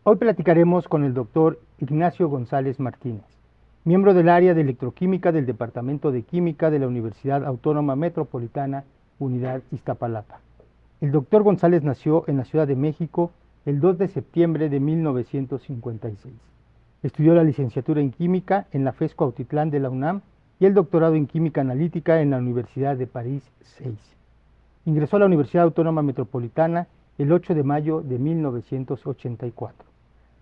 Hoy platicaremos con el doctor Ignacio González Martínez, miembro del área de electroquímica del Departamento de Química de la Universidad Autónoma Metropolitana, Unidad Iztapalapa. El doctor González nació en la Ciudad de México el 2 de septiembre de 1956. Estudió la licenciatura en Química en la FES Cuautitlán de la UNAM y el doctorado en Química Analítica en la Universidad de París 6. Ingresó a la Universidad Autónoma Metropolitana el 8 de mayo de 1984.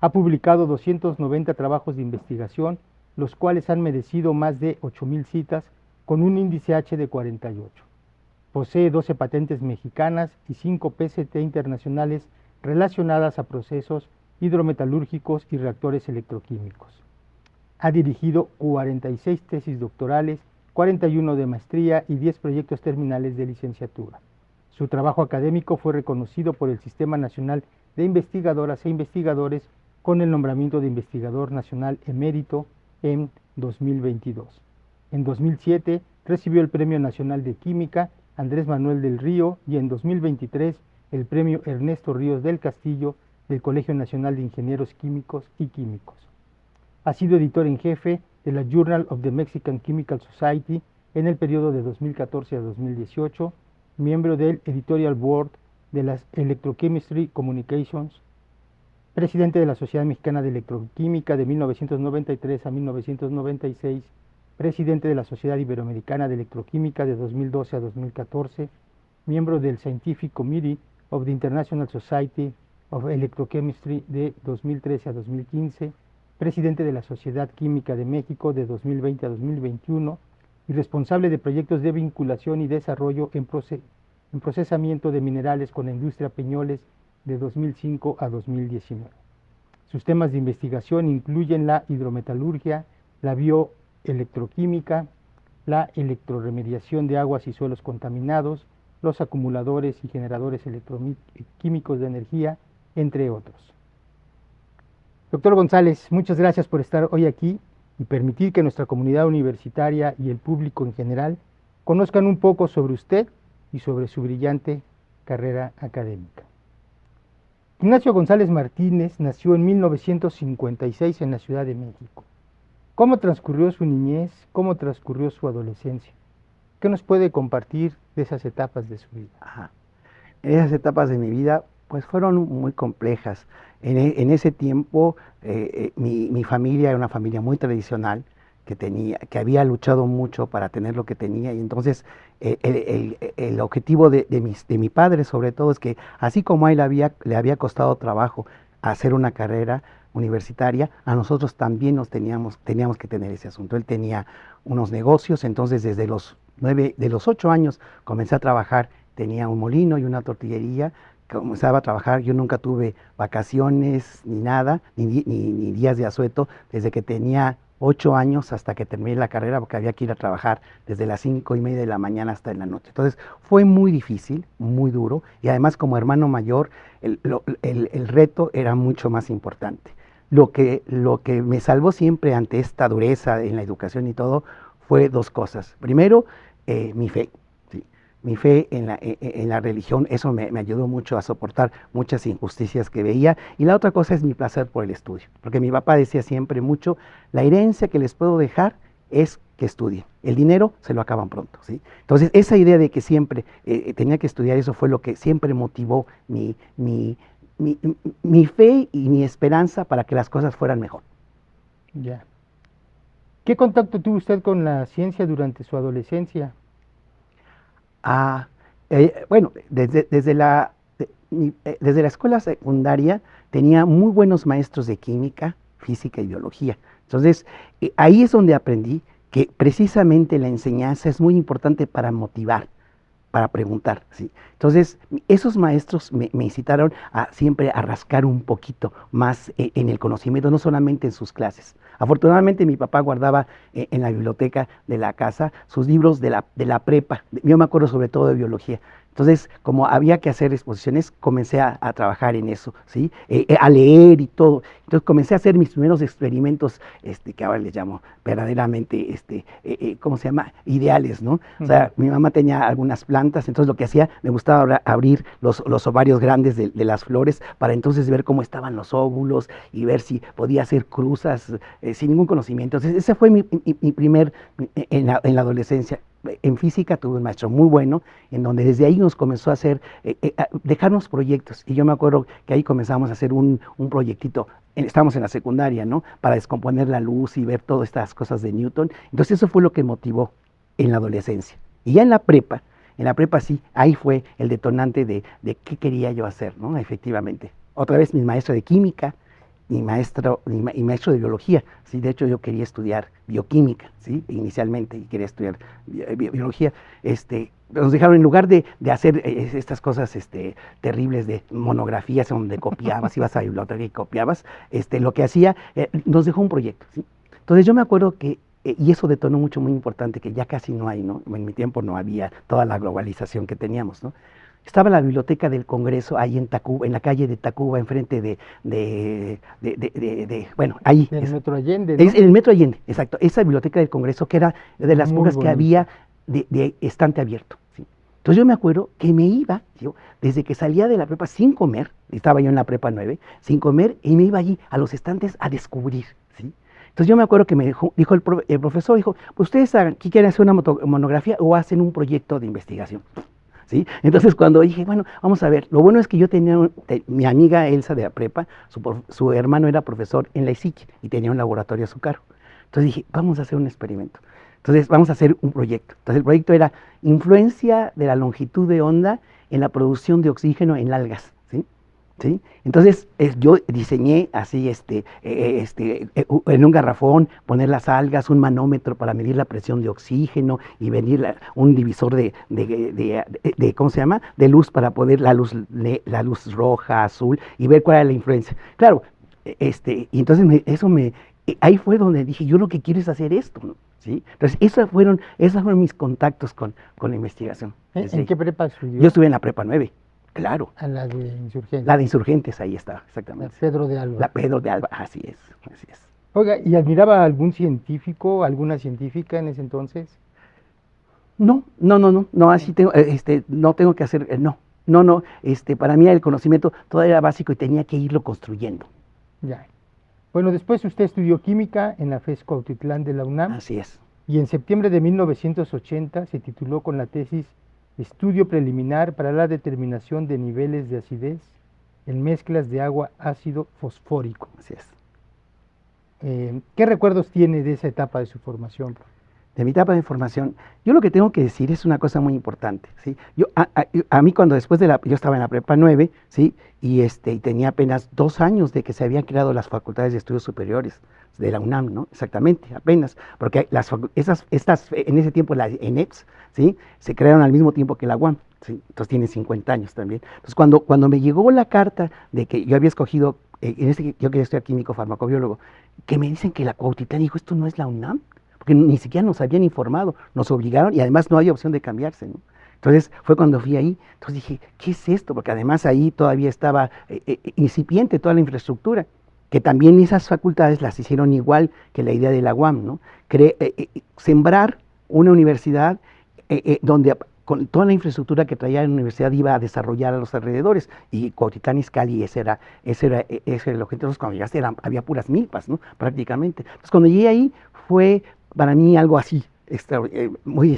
Ha publicado 290 trabajos de investigación, los cuales han merecido más de 8,000 citas con un índice H de 48. Posee 12 patentes mexicanas y 5 PCT internacionales relacionadas a procesos hidrometalúrgicos y reactores electroquímicos. Ha dirigido 46 tesis doctorales, 41 de maestría y 10 proyectos terminales de licenciatura. Su trabajo académico fue reconocido por el Sistema Nacional de Investigadoras e Investigadores con el nombramiento de Investigador Nacional Emérito en 2022. En 2007 recibió el Premio Nacional de Química Andrés Manuel del Río y en 2023 el Premio Ernesto Ríos del Castillo del Colegio Nacional de Ingenieros Químicos y Químicos. Ha sido editor en jefe de la Journal of the Mexican Chemical Society en el periodo de 2014 a 2018, miembro del Editorial Board de las Electrochemistry Communications, presidente de la Sociedad Mexicana de Electroquímica de 1993 a 1996, presidente de la Sociedad Iberoamericana de Electroquímica de 2012 a 2014, miembro del Scientific Committee of the International Society of Electrochemistry de 2013 a 2015, presidente de la Sociedad Química de México de 2020 a 2021 y responsable de proyectos de vinculación y desarrollo en procesamiento de minerales con la industria Peñoles de 2005 a 2019. Sus temas de investigación incluyen la hidrometalurgia, la bioelectroquímica, la electroremediación de aguas y suelos contaminados, los acumuladores y generadores electroquímicos de energía, entre otros. Doctor González, muchas gracias por estar hoy aquí y permitir que nuestra comunidad universitaria y el público en general conozcan un poco sobre usted y sobre su brillante carrera académica. Ignacio González Martínez nació en 1956 en la Ciudad de México. ¿Cómo transcurrió su niñez? ¿Cómo transcurrió su adolescencia? ¿Qué nos puede compartir de esas etapas de su vida? Esas etapas de mi vida pues fueron muy complejas. En ese tiempo mi familia era una familia muy tradicional que había luchado mucho para tener lo que tenía, y entonces el objetivo de mi padre sobre todo es que así como a él le había costado trabajo hacer una carrera universitaria, a nosotros también teníamos que tener ese asunto. Él tenía unos negocios, entonces desde los 8 años comencé a trabajar, tenía un molino y una tortillería, comenzaba a trabajar. Yo nunca tuve vacaciones ni nada, ni días de asueto, desde que tenía 8 años hasta que terminé la carrera, porque había que ir a trabajar desde las 5:30 de la mañana hasta en la noche. Entonces fue muy difícil, muy duro, y además como hermano mayor el reto era mucho más importante. Lo que me salvó siempre ante esta dureza en la educación y todo fue dos cosas. Primero, mi fe. Mi fe en la religión, eso me ayudó mucho a soportar muchas injusticias que veía. Y la otra cosa es mi placer por el estudio, porque mi papá decía siempre mucho, la herencia que les puedo dejar es que estudien, el dinero se lo acaban pronto, ¿sí? Entonces esa idea de que siempre tenía que estudiar, eso fue lo que siempre motivó mi fe y mi esperanza para que las cosas fueran mejor. Ya. ¿Qué contacto tuvo usted con la ciencia durante su adolescencia? Bueno, desde la escuela secundaria tenía muy buenos maestros de química, física y biología. Entonces, ahí es donde aprendí que precisamente la enseñanza es muy importante para motivar, para preguntar, ¿sí? Entonces, esos maestros me incitaron siempre a rascar un poquito más en el conocimiento, no solamente en sus clases. Afortunadamente mi papá guardaba en la biblioteca de la casa sus libros de la prepa. Yo me acuerdo sobre todo de biología. Entonces, como había que hacer exposiciones, comencé a trabajar en eso, ¿sí? A leer y todo. Entonces, comencé a hacer mis primeros experimentos, que ahora les llamo verdaderamente, ¿cómo se llama? Ideales, ¿no? O sea, mi mamá tenía algunas plantas, entonces lo que hacía, me gustaba abrir los ovarios grandes de las flores para entonces ver cómo estaban los óvulos y ver si podía hacer cruzas sin ningún conocimiento. Entonces, ese fue mi primer, en la adolescencia. En física tuve un maestro muy bueno, en donde desde ahí nos comenzó a hacer, a dejarnos proyectos. Y yo me acuerdo que ahí comenzamos a hacer un proyectito, estábamos en la secundaria, ¿no? Para descomponer la luz y ver todas estas cosas de Newton. Entonces eso fue lo que motivó en la adolescencia. Y ya en la prepa sí, ahí fue el detonante de qué quería yo hacer, ¿no? Efectivamente. Otra vez mi maestra de química, mi maestro de biología, ¿sí? De hecho yo quería estudiar bioquímica, ¿sí? Inicialmente, y quería estudiar biología. Nos dejaron, en lugar de hacer estas cosas terribles de monografías donde copiabas, ibas a la biblioteca y copiabas, lo que hacía, nos dejó un proyecto, ¿sí? Entonces yo me acuerdo que, y eso detonó mucho, muy importante, que ya casi no hay, ¿no? En mi tiempo no había toda la globalización que teníamos, ¿no? Estaba la biblioteca del Congreso ahí en Tacuba, en la calle de Tacuba, enfrente bueno, ahí. El Metro Allende, ¿no? Es en el Metro Allende, exacto. Esa biblioteca del Congreso, que era de las Muy pocas que bonita. había de estante abierto, ¿sí? Entonces yo me acuerdo que me iba, yo, desde que salía de la prepa sin comer, estaba yo en la prepa 9, sin comer, y me iba allí a los estantes a descubrir, ¿sí? Entonces yo me acuerdo que me dijo el profesor, dijo, pues ustedes aquí quieren hacer una monografía o hacen un proyecto de investigación, ¿sí? Entonces cuando dije, bueno, vamos a ver, lo bueno es que yo tenía, mi amiga Elsa de la prepa, su hermano era profesor en la ISIC y tenía un laboratorio a su cargo. Entonces dije, vamos a hacer un experimento. Entonces vamos a hacer un proyecto. Entonces el proyecto era influencia de la longitud de onda en la producción de oxígeno en algas, ¿sí? ¿Sí? Entonces yo diseñé así, en un garrafón, poner las algas, un manómetro para medir la presión de oxígeno y medir un divisor ¿cómo se llama? De luz para poder la luz roja, azul y ver cuál era la influencia. Claro, y entonces ahí fue donde dije, yo lo que quiero es hacer esto, ¿no? ¿Sí? Entonces esos fueron mis contactos con la investigación. ¿En qué prepa estudió? Yo estuve en la prepa 9. Claro. A la de Insurgentes. La de Insurgentes, ahí está, La exactamente. Pedro de Alba. La Pedro de Alba, así es, así es. Oiga, ¿y admiraba a algún científico, alguna científica en ese entonces? No, así tengo, no tengo que hacer, no, para mí el conocimiento todavía era básico y tenía que irlo construyendo. Ya. Bueno, después usted estudió química en la FES Cuautitlán de la UNAM. Así es. Y en septiembre de 1980 se tituló con la tesis Estudio preliminar para la determinación de niveles de acidez en mezclas de agua ácido fosfórico. Así es. ¿Qué recuerdos tiene de esa etapa de su formación? De mi etapa de formación, yo lo que tengo que decir es una cosa muy importante, ¿sí? A mí cuando yo estaba en la prepa 9, ¿sí? Y tenía apenas 2 años de que se habían creado las facultades de estudios superiores de la UNAM, ¿no? Exactamente, apenas, porque en ese tiempo las ENEPS, ¿sí? Se crearon al mismo tiempo que la UAM, ¿sí? Entonces tiene 50 años también. Entonces cuando me llegó la carta de que yo había escogido, yo quería estudiar químico farmacobiólogo, que me dicen que la Cuautitlán, dijo, ¿esto no es la UNAM? Porque ni siquiera nos habían informado, nos obligaron y además no había opción de cambiarse, ¿no? Entonces fue cuando fui ahí, entonces dije, ¿qué es esto? Porque además ahí todavía estaba incipiente toda la infraestructura, que también esas facultades las hicieron igual que la idea de la UAM, ¿no? Sembrar una universidad donde con toda la infraestructura que traía la universidad iba a desarrollar a los alrededores, y Cuautitlán Izcalli ese era el objetivo. Entonces cuando llegaste había puras milpas, ¿no? Prácticamente. Entonces cuando llegué ahí fue para mí algo así, muy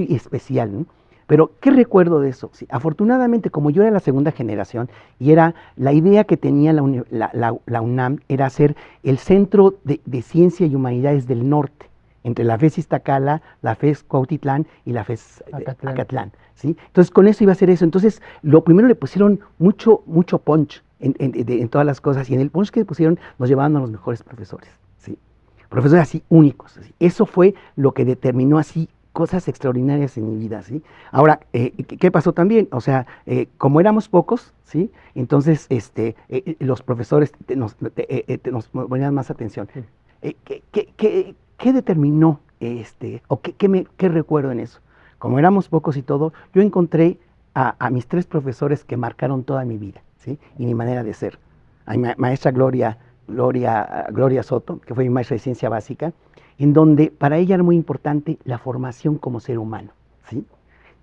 especial, ¿no? Pero, ¿qué recuerdo de eso? Sí, afortunadamente, como yo era la segunda generación, y era la idea que tenía la UNAM, era ser el centro de ciencia y humanidades del norte, entre la FES Iztacala, la FES Cuautitlán y la FES Acatlán, ¿sí? Entonces, con eso iba a ser eso. Entonces, lo primero le pusieron mucho punch en todas las cosas, y en el punch que pusieron nos llevaban a los mejores profesores, ¿sí? Profesores así únicos, ¿sí? Eso fue lo que determinó así cosas extraordinarias en mi vida, ¿sí? Ahora, ¿qué pasó también? O sea, como éramos pocos, ¿sí? Entonces, los profesores nos ponían más atención. ¿Qué determinó, o qué recuerdo en eso? Como éramos pocos y todo, yo encontré a mis tres profesores que marcaron toda mi vida, ¿sí? Y mi manera de ser. A mi maestra Gloria Soto, que fue mi maestra de ciencia básica, en donde para ella era muy importante la formación como ser humano, ¿sí?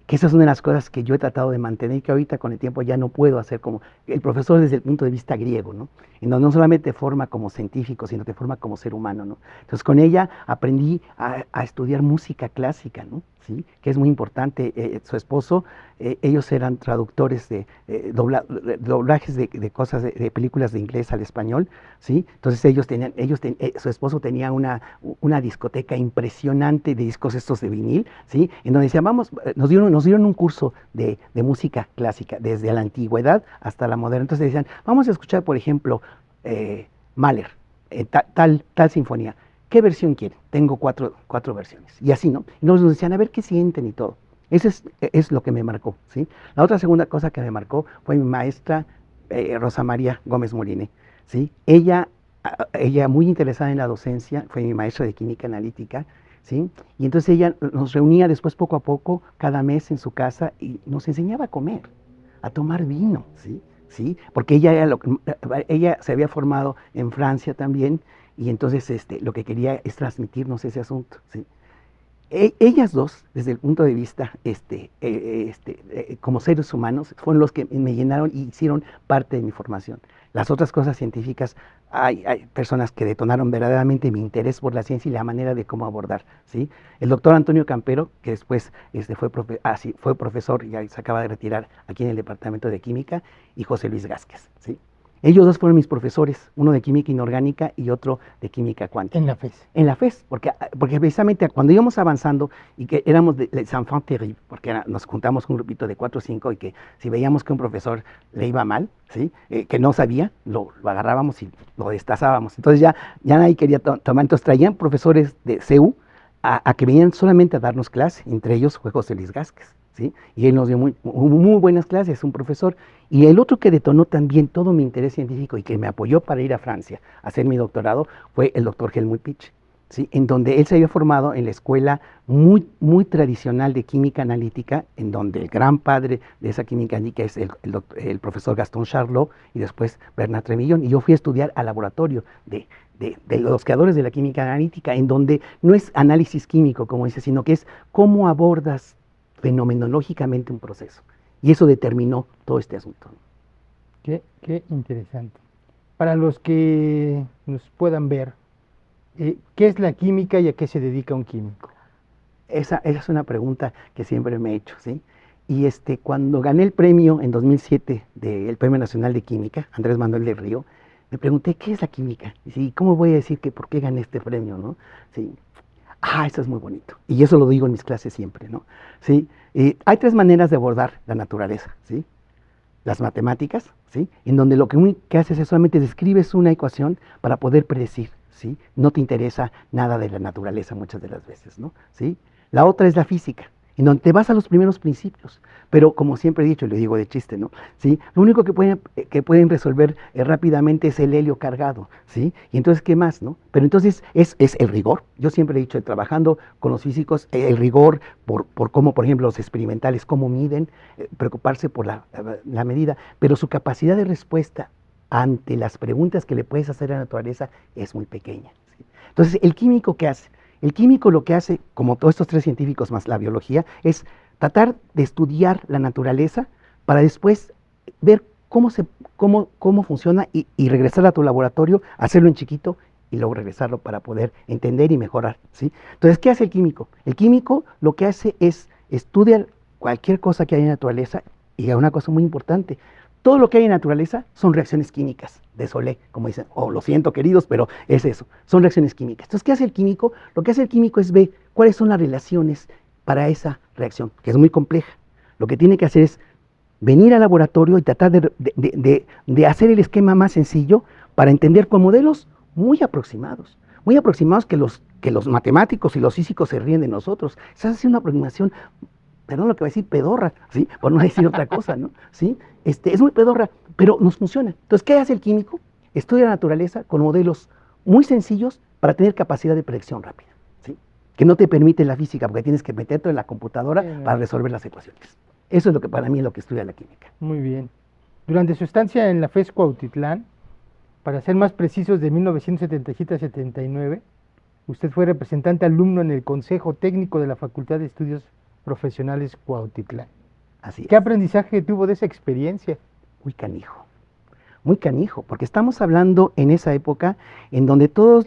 Que esa es una de las cosas que yo he tratado de mantener y que ahorita con el tiempo ya no puedo hacer como el profesor desde el punto de vista griego, ¿no? En donde no solamente te forma como científico, sino te forma como ser humano, ¿no? Entonces con ella aprendí a estudiar música clásica, ¿no? ¿Sí? Que es muy importante. Su esposo, ellos eran traductores de doblajes de cosas, de películas de inglés al español, ¿sí? Entonces su esposo tenía una discoteca impresionante de discos estos de vinil, ¿sí? En donde decían, vamos, nos dieron un curso de música clásica, desde la antigüedad hasta la moderna. Entonces decían, vamos a escuchar, por ejemplo, Mahler, tal sinfonía. ¿Qué versión quieren? Tengo cuatro versiones. Y así, ¿no? Y nos decían, a ver qué sienten y todo. Eso es lo que me marcó, ¿sí? La otra segunda cosa que me marcó fue mi maestra Rosa María Gómez Moline, ¿sí? Ella muy interesada en la docencia, fue mi maestra de química analítica, ¿sí? Y entonces ella nos reunía después poco a poco, cada mes en su casa, y nos enseñaba a comer, a tomar vino, ¿sí? ¿Sí? Porque ella se había formado en Francia también, y entonces lo que quería es transmitirnos ese asunto, ¿sí? Ellas dos, desde el punto de vista como seres humanos, fueron los que me llenaron y hicieron parte de mi formación. Las otras cosas científicas, hay personas que detonaron verdaderamente mi interés por la ciencia y la manera de cómo abordar, ¿sí? El doctor Antonio Campero, que después fue profesor, ya se acaba de retirar aquí en el Departamento de Química, y José Luis Gázquez, ¿sí? Ellos dos fueron mis profesores, uno de química inorgánica y otro de química cuántica. En la FES. En la FES, porque precisamente cuando íbamos avanzando y que éramos de les enfants terribles, porque nos juntamos un grupito de 4 o 5 y que si veíamos que un profesor le iba mal, ¿sí? Que no sabía, lo agarrábamos y lo destazábamos. Entonces ya nadie quería tomar, entonces traían profesores de CEU a que venían solamente a darnos clase, entre ellos fue José Luis Gázquez, ¿sí? Y él nos dio muy buenas clases, un profesor. Y el otro que detonó también todo mi interés científico y que me apoyó para ir a Francia a hacer mi doctorado fue el doctor Helmut Pitsch, ¿sí? En donde él se había formado en la escuela muy tradicional de química analítica, en donde el gran padre de esa química analítica es el profesor Gastón Charlot y después Bernard Tremillon. Y yo fui a estudiar al laboratorio de los creadores de la química analítica, en donde no es análisis químico, como dice, sino que es cómo abordas fenomenológicamente un proceso. Y eso determinó todo este asunto. Qué interesante. Para los que nos puedan ver, ¿qué es la química y a qué se dedica un químico? Esa es una pregunta que siempre me he hecho, ¿sí? Y cuando gané el premio en 2007 del Premio Nacional de Química, Andrés Manuel del Río, me pregunté, ¿qué es la química? Y sí, ¿cómo voy a decir que por qué gané este premio, no? Sí. Eso es muy bonito. Y eso lo digo en mis clases siempre, ¿no? ¿Sí? Hay 3 maneras de abordar la naturaleza, ¿sí? Las matemáticas, ¿sí? En donde lo que haces es solamente describes una ecuación para poder predecir, ¿sí? No te interesa nada de la naturaleza muchas de las veces, ¿no? ¿Sí? La otra es la física, en donde te vas a los primeros principios, pero como siempre he dicho, y lo digo de chiste, ¿no? ¿Sí? Lo único que pueden resolver rápidamente es el helio cargado, ¿sí? Y entonces, ¿qué más, no? Pero entonces es el rigor. Yo siempre he dicho, trabajando con los físicos, el rigor por cómo, por ejemplo, los experimentales, cómo miden, preocuparse por la medida, pero su capacidad de respuesta ante las preguntas que le puedes hacer a la naturaleza es muy pequeña, ¿sí? Entonces, ¿el químico qué hace? El químico lo que hace, como todos estos 3 científicos más la biología, es tratar de estudiar la naturaleza para después ver cómo funciona y regresar a tu laboratorio, hacerlo en chiquito y luego regresarlo para poder entender y mejorar, ¿sí? Entonces, ¿qué hace el químico? El químico lo que hace es estudiar cualquier cosa que hay en la naturaleza y una cosa muy importante. Todo lo que hay en naturaleza son reacciones químicas, désolé, como dicen, lo siento queridos, pero es eso, son reacciones químicas. Entonces, ¿qué hace el químico? Lo que hace el químico es ver cuáles son las relaciones para esa reacción, que es muy compleja. Lo que tiene que hacer es venir al laboratorio y tratar de hacer el esquema más sencillo para entender con modelos muy aproximados que los matemáticos y los físicos se ríen de nosotros. Se hace una aproximación, perdón lo que va a decir, pedorra, ¿sí? Por no decir otra cosa, ¿no? ¿Sí? Es muy pedorra, pero nos funciona. Entonces, ¿qué hace el químico? Estudia la naturaleza con modelos muy sencillos para tener capacidad de predicción rápida, ¿sí? Que no te permite la física, porque tienes que meterte en la computadora para resolver las ecuaciones. Eso es lo que para mí es lo que estudia la química. Muy bien. Durante su estancia en la FES Cuautitlán, para ser más precisos, de 1977 a 79, usted fue representante alumno en el Consejo Técnico de la Facultad de Estudios Profesionales Cuautitlán. Así ¿Qué es. aprendizaje tuvo de esa experiencia? Muy canijo, porque estamos hablando en esa época en donde todas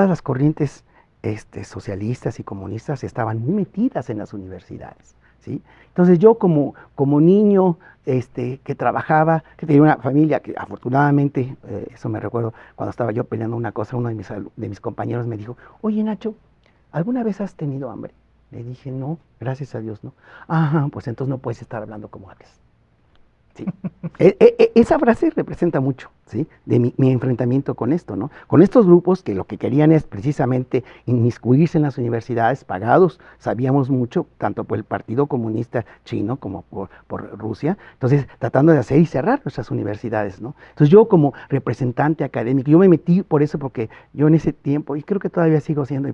las corrientes socialistas y comunistas estaban muy metidas en las universidades, ¿sí? Entonces yo como niño que trabajaba, que tenía una familia que afortunadamente, eso me recuerdo, cuando estaba yo peleando una cosa, uno de mis compañeros me dijo, oye Nacho, ¿alguna vez has tenido hambre? Le dije, no, gracias a Dios no. Ajá, pues entonces no puedes estar hablando como hablas. Sí. Esa frase representa mucho, ¿sí? De mi enfrentamiento con esto, ¿no? Con estos grupos que lo que querían es precisamente inmiscuirse en las universidades, pagados, sabíamos mucho, tanto por el Partido Comunista Chino como por Rusia, entonces tratando de hacer y cerrar nuestras universidades, ¿no? Entonces yo como representante académico, yo me metí por eso porque yo en ese tiempo, y creo que todavía sigo siendo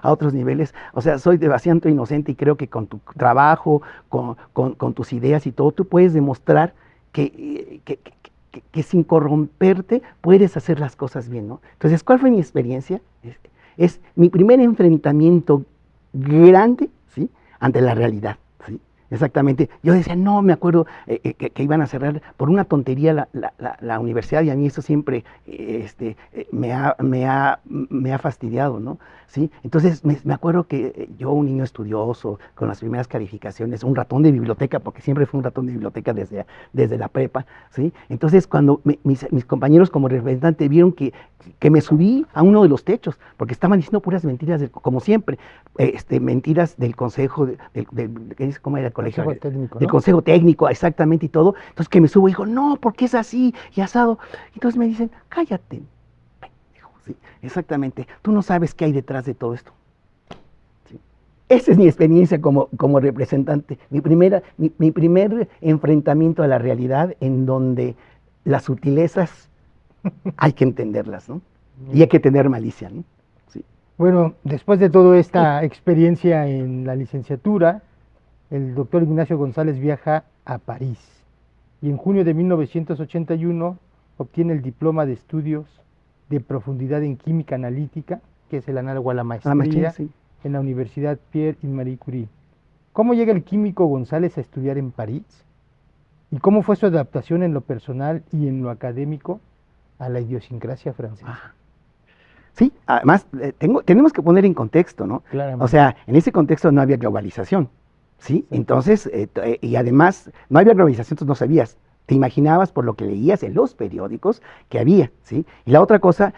a otros niveles, o sea, soy demasiado inocente y creo que con tu trabajo, con tus ideas y todo, tú puedes demostrar que sin corromperte puedes hacer las cosas bien, ¿no? Entonces, ¿cuál fue mi experiencia? Es mi primer enfrentamiento grande, ¿sí? Ante la realidad, ¿sí? Exactamente. Yo decía, no, me acuerdo que iban a cerrar por una tontería la universidad y a mí eso siempre me ha fastidiado, ¿no? ¿Sí? Entonces me acuerdo que yo, un niño estudioso, con las primeras calificaciones, un ratón de biblioteca, porque siempre fui un ratón de biblioteca desde la prepa, ¿sí? Entonces cuando mis compañeros como representante vieron que me subí a uno de los techos, porque estaban diciendo puras mentiras, como siempre, mentiras del consejo, ¿cómo era el colegio? Consejo técnico, Del ¿no? consejo técnico, exactamente, y todo. Entonces que me subo y dijo, no, porque es así, y asado. Entonces me dicen, cállate, pendejo, ¿sí? Exactamente, tú no sabes qué hay detrás de todo esto. ¿Sí? Esa es mi experiencia como representante, mi primer enfrentamiento a la realidad en donde las sutilezas hay que entenderlas, ¿no? Y hay que tener malicia, ¿no? Sí. Bueno, después de toda esta experiencia en la licenciatura, el doctor Ignacio González viaja a París y en junio de 1981 obtiene el diploma de estudios de profundidad en química analítica, que es el análogo a la maestría, Sí. en la Universidad Pierre y Marie Curie. ¿Cómo llega el químico González a estudiar en París? ¿Y cómo fue su adaptación en lo personal y en lo académico a la idiosincrasia francesa? Sí, además tenemos que poner en contexto, ¿no? Claramente. O sea, en ese contexto no había globalización, ¿sí? Entonces, y además no había globalización, entonces no sabías. Te imaginabas por lo que leías en los periódicos que había, ¿sí? Y la otra cosa,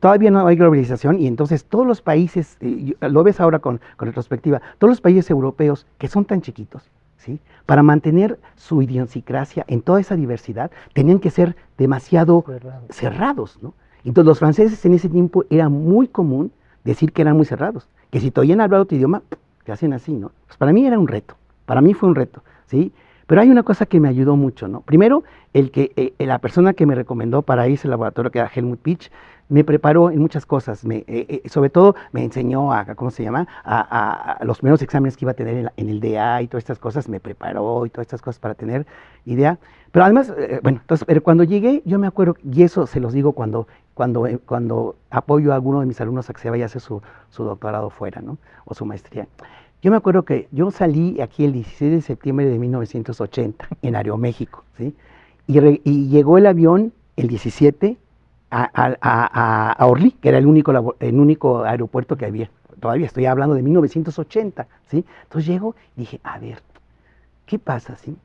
todavía no hay globalización y entonces todos los países, lo ves ahora con retrospectiva, todos los países europeos que son tan chiquitos, ¿sí? Para mantener su idiosincrasia en toda esa diversidad, tenían que ser demasiado cerrados, ¿no? Entonces los franceses en ese tiempo era muy común decir que eran muy cerrados, que si te oían hablar otro idioma, te hacen así, ¿no? Pues para mí era un reto, para mí fue un reto, ¿sí? Pero hay una cosa que me ayudó mucho, ¿no? Primero, la persona que me recomendó para irse al laboratorio, que era Helmut Pitch, me preparó en muchas cosas, sobre todo me enseñó ¿cómo se llama? A los primeros exámenes que iba a tener en el DA y todas estas cosas, me preparó y todas estas cosas para tener idea. Pero además, bueno, entonces, pero cuando llegué, yo me acuerdo, y eso se los digo cuando apoyo a alguno de mis alumnos a que se vaya a hacer su doctorado fuera, ¿no? O su maestría. Yo me acuerdo que yo salí aquí el 16 de septiembre de 1980 en Aeroméxico, ¿sí? Y llegó el avión el 17 a Orly, que era el único aeropuerto que había. Todavía estoy hablando de 1980, ¿sí? Entonces llego y dije, a ver, ¿qué pasa, sí?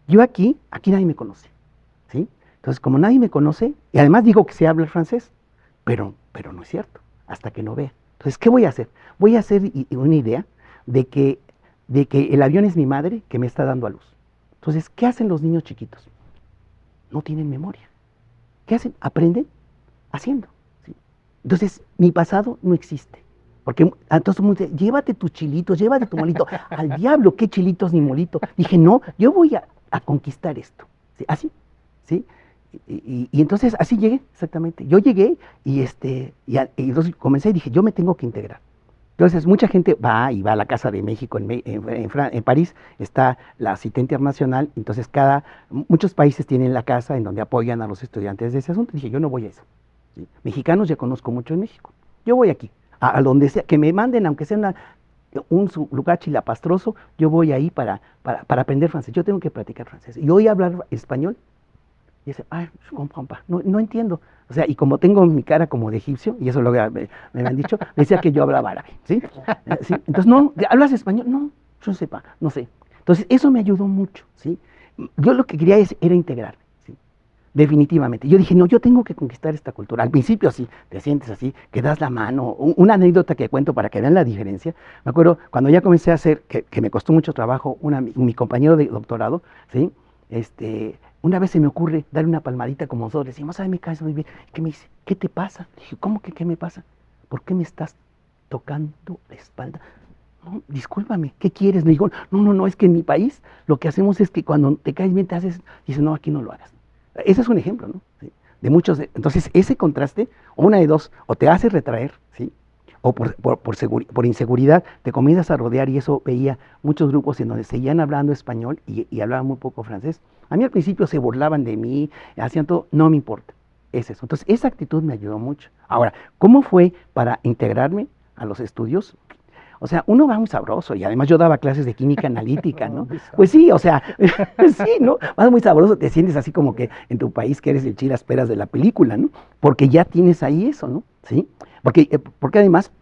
Yo aquí nadie me conoce, ¿sí? Entonces, como nadie me conoce, y además digo que sé hablar francés, pero no es cierto, hasta que no vea. Entonces, ¿qué voy a hacer? Voy a hacer una idea de que el avión es mi madre que me está dando a luz. Entonces, ¿qué hacen los niños chiquitos? No tienen memoria. ¿Qué hacen? Aprenden haciendo, ¿sí? Entonces, mi pasado no existe. Porque entonces todo el mundo dice, llévate tus chilitos, llévate tu molito. Al diablo, qué chilitos ni molito. Dije, no, yo voy a conquistar esto. ¿Sí? Así, ¿sí? Y entonces así llegué, exactamente. Yo llegué y entonces comencé y dije, yo me tengo que integrar. Entonces, mucha gente va y va a la Casa de México en París, está la cita internacional, entonces muchos países tienen la casa en donde apoyan a los estudiantes de ese asunto. Dije, yo no voy a eso. ¿Sí? Mexicanos ya conozco mucho en México. Yo voy aquí, a donde sea, que me manden, aunque sea un lugar chilapastroso, yo voy ahí para aprender francés. Yo tengo que practicar francés. Y hoy hablar español, y dice, ay, no entiendo. O sea, y como tengo mi cara como de egipcio, y eso me han dicho, decía que yo hablaba árabe, ¿sí? ¿Sí? Entonces, no, ¿hablas español? No, yo sepa, no sé. Entonces, eso me ayudó mucho, ¿sí? Yo lo que quería era integrarme, ¿sí? Definitivamente. Yo dije, no, yo tengo que conquistar esta cultura. Al principio así, te sientes así, que das la mano. Una anécdota que cuento para que vean la diferencia. Me acuerdo, cuando ya comencé a hacer, que me costó mucho trabajo, mi compañero de doctorado, ¿sí? Una vez se me ocurre darle una palmadita como nosotros, decimos, ay, me caes muy bien. ¿Qué me dice? ¿Qué te pasa? Le dije, ¿cómo que qué me pasa? ¿Por qué me estás tocando la espalda? No, discúlpame, ¿qué quieres? Me dijo, no, es que en mi país lo que hacemos es que cuando te caes bien te haces, dice, no, aquí no lo hagas. Ese es un ejemplo, ¿no? ¿Sí? De muchos, entonces ese contraste, o una de dos, o te hace retraer, ¿sí? O por inseguridad te comienzas a rodear, y eso veía muchos grupos en donde seguían hablando español y hablaban muy poco francés. A mí al principio se burlaban de mí, hacían todo, no me importa, es eso. Entonces esa actitud me ayudó mucho. Ahora, ¿cómo fue para integrarme a los estudios? O sea, uno va muy sabroso, y además yo daba clases de química analítica, ¿no? Pues sí, o sea, sí, ¿no? Vas muy sabroso, te sientes así como que en tu país que eres el chilas peras de la película, ¿no? Porque ya tienes ahí eso, ¿no? ¿Sí? Porque además